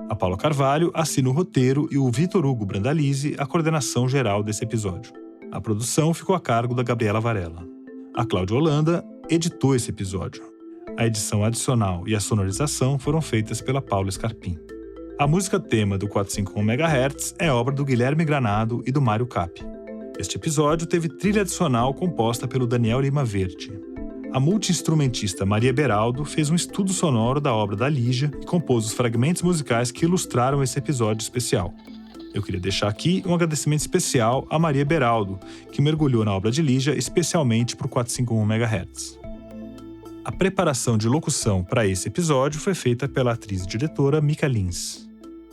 A Paula Carvalho assina o roteiro e o Vitor Hugo Brandalize a coordenação geral desse episódio. A produção ficou a cargo da Gabriela Varela. A Cláudia Holanda editou esse episódio. A edição adicional e a sonorização foram feitas pela Paula Scarpim. A música tema do 451 MHz é obra do Guilherme Granado e do Mário Cap. Este episódio teve trilha adicional composta pelo Daniel Lima Verde. A multi-instrumentista Maria Beraldo fez um estudo sonoro da obra da Lígia e compôs os fragmentos musicais que ilustraram esse episódio especial. Eu queria deixar aqui um agradecimento especial a Maria Beraldo, que mergulhou na obra de Lígia especialmente para o 451 MHz. A preparação de locução para esse episódio foi feita pela atriz e diretora Mica Lins.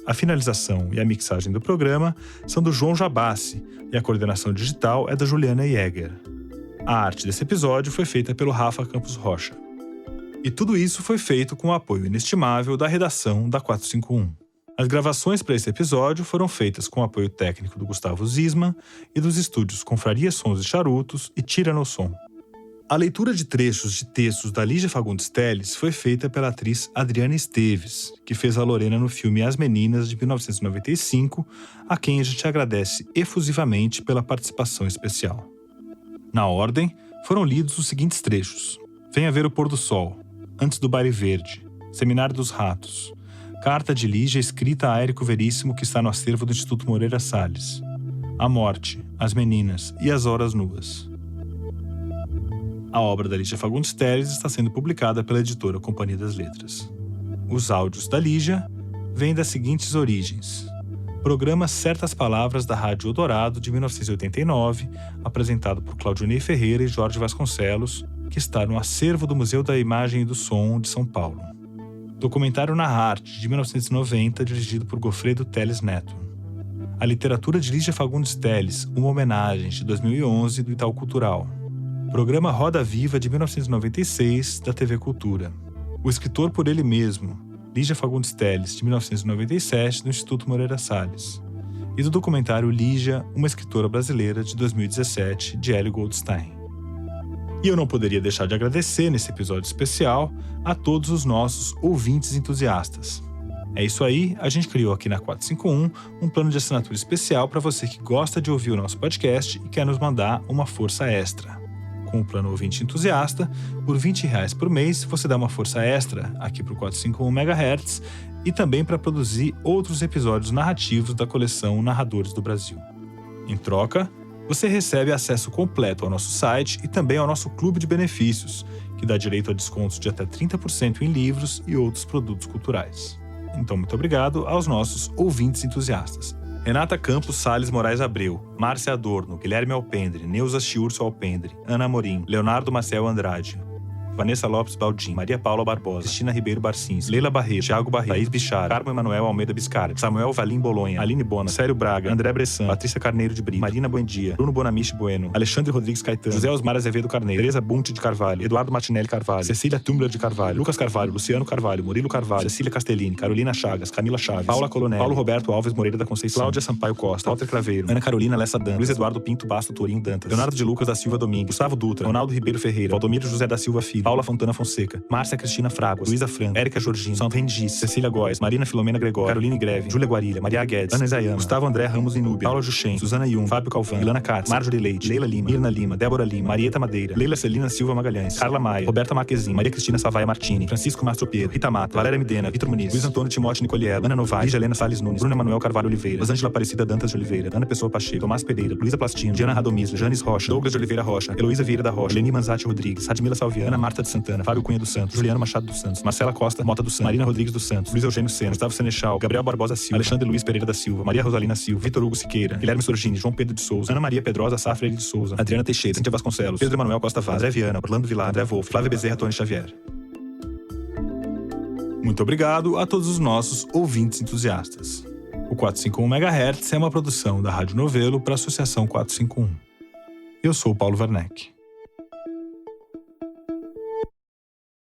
A finalização e a mixagem do programa são do João Jabassi e a coordenação digital é da Juliana Jäger. A arte desse episódio foi feita pelo Rafa Campos Rocha. E tudo isso foi feito com o apoio inestimável da redação da 451. As gravações para esse episódio foram feitas com o apoio técnico do Gustavo Zisman e dos estúdios Confraria Sons e Charutos e Tira no Som. A leitura de trechos de textos da Lígia Fagundes Telles foi feita pela atriz Adriana Esteves, que fez a Lorena no filme As Meninas, de 1995, a quem a gente agradece efusivamente pela participação especial. Na ordem, foram lidos os seguintes trechos: Venha Ver o Pôr do Sol, Antes do Baile Verde, Seminário dos Ratos, Carta de Lígia escrita a Érico Veríssimo, que está no acervo do Instituto Moreira Salles, A Morte, As Meninas e As Horas Nuas. A obra da Lígia Fagundes Telles está sendo publicada pela editora Companhia das Letras. Os áudios da Lígia vêm das seguintes origens: Programa Certas Palavras da Rádio Eldorado, de 1989, apresentado por Claudionei Ferreira e Jorge Vasconcelos, que está no acervo do Museu da Imagem e do Som de São Paulo. Documentário Na Arte, de 1990, dirigido por Goffredo Teles Neto. A literatura de Lígia Fagundes Telles, uma homenagem, de 2011, do Itaú Cultural. Programa Roda Viva, de 1996, da TV Cultura. O escritor por ele mesmo, Lígia Fagundes Telles, de 1997, do Instituto Moreira Salles. E do documentário Lígia, uma escritora brasileira, de 2017, de Hélio Goldstein. E eu não poderia deixar de agradecer, nesse episódio especial, a todos os nossos ouvintes entusiastas. É isso aí, a gente criou aqui na 451 um plano de assinatura especial para você que gosta de ouvir o nosso podcast e quer nos mandar uma força extra. Com o plano Ouvinte Entusiasta, por R$20 por mês, você dá uma força extra aqui para o 451 MHz e também para produzir outros episódios narrativos da coleção Narradores do Brasil. Em troca, você recebe acesso completo ao nosso site e também ao nosso clube de benefícios, que dá direito a descontos de até 30% em livros e outros produtos culturais. Então, muito obrigado aos nossos ouvintes entusiastas. Renata Campos Salles Moraes Abreu, Márcia Adorno, Guilherme Alpendre, Neuza Chiurso Alpendre, Ana Amorim, Leonardo Maciel Andrade, Vanessa Lopes Baldin, Maria Paula Barbosa, Cristina Ribeiro Barcins, Leila Barreto, Thiago Barreto, Thaís Bichar, Carmo Emanuel Almeida Biscardi, Samuel Valim Bolonha, Aline Bona, Célio Braga, André Bressan, Patrícia Carneiro de Brito, Marina Buendia, Bruno Bonamiche Bueno, Alexandre Rodrigues Caetano, José Osmar Azevedo Carneiro, Teresa Bunte de Carvalho, Eduardo Martinelli Carvalho, Cecília Tumbler de Carvalho, Lucas Carvalho, Luciano Carvalho, Murilo Carvalho, Cecília Castellini, Carolina Chagas, Camila Chaves, Paula Colonel, Paulo Roberto Alves Moreira da Conceição, Cláudia Sampaio Costa, Walter Craveiro, Ana Carolina Lessa Dantas, Luiz Eduardo Pinto Basto Tourinho Dantas, Leonardo de Lucas da Silva Domingues, Gustavo Dutra, Ronaldo Ribeiro Ferreira, Valdomiro José da Silva Filho, Paula Fontana Fonseca, Márcia Cristina Fraguas, Luísa Franco, Érica Jorginho, Sandrine Giz, Cecília Góes, Marina Filomena Gregório, Caroline Greve, Júlia Guarilha, Maria Guedes, Ana Isayama, Gustavo André Ramos Inúbia, Paula Juchen, Suzana Yun, Fábio Calvan, Ilana Katz, Marjorie Leite, Leila Lima, Mirna Lima, Débora Lima, Marieta Madeira, Leila Celina Silva Magalhães, Carla Maia, Roberta Marquezin, Maria Cristina Savaia Martini, Francisco Mastro Piero, Rita Mata, Valéria Medena, Vitor Muniz, Luiz Antônio Timóteo Nicoliello, Ana Novaes, Lígia Helena Salles Nunes, Bruna Manuel Carvalho Oliveira, Rosângela Aparecida Dantas de Oliveira, Ana Pessoa Pacheco, Tomás Pereira, Luísa Plastino, Diana Radomiro, Janis Rocha, Douglas de Oliveira Rocha, Heloísa Vieira da Rocha, Leni Manzati Rodrigues, Radmila Salviana, Ana Marta de Santana, Fábio Cunha dos Santos, Juliano Machado dos Santos, Marcela Costa, Mota dos Santos, Marina Rodrigues dos Santos, Luiz Eugênio Sena, Gustavo Senechal, Gabriel Barbosa Silva, Alexandre Luiz Pereira da Silva, Maria Rosalina Silva, Vitor Hugo Siqueira, Guilherme Sorgini, João Pedro de Souza, Ana Maria Pedrosa Safra de Souza, Adriana Teixeira, Cíntia Vasconcelos, Pedro Emanuel Costa Vaz, André Viana, Orlando Vilar, André Wolff, Flávia Bezerra, Tony Xavier. Muito obrigado a todos os nossos ouvintes entusiastas. O 451 MHz é uma produção da Rádio Novelo para a Associação 451. Eu sou o Paulo Werneck.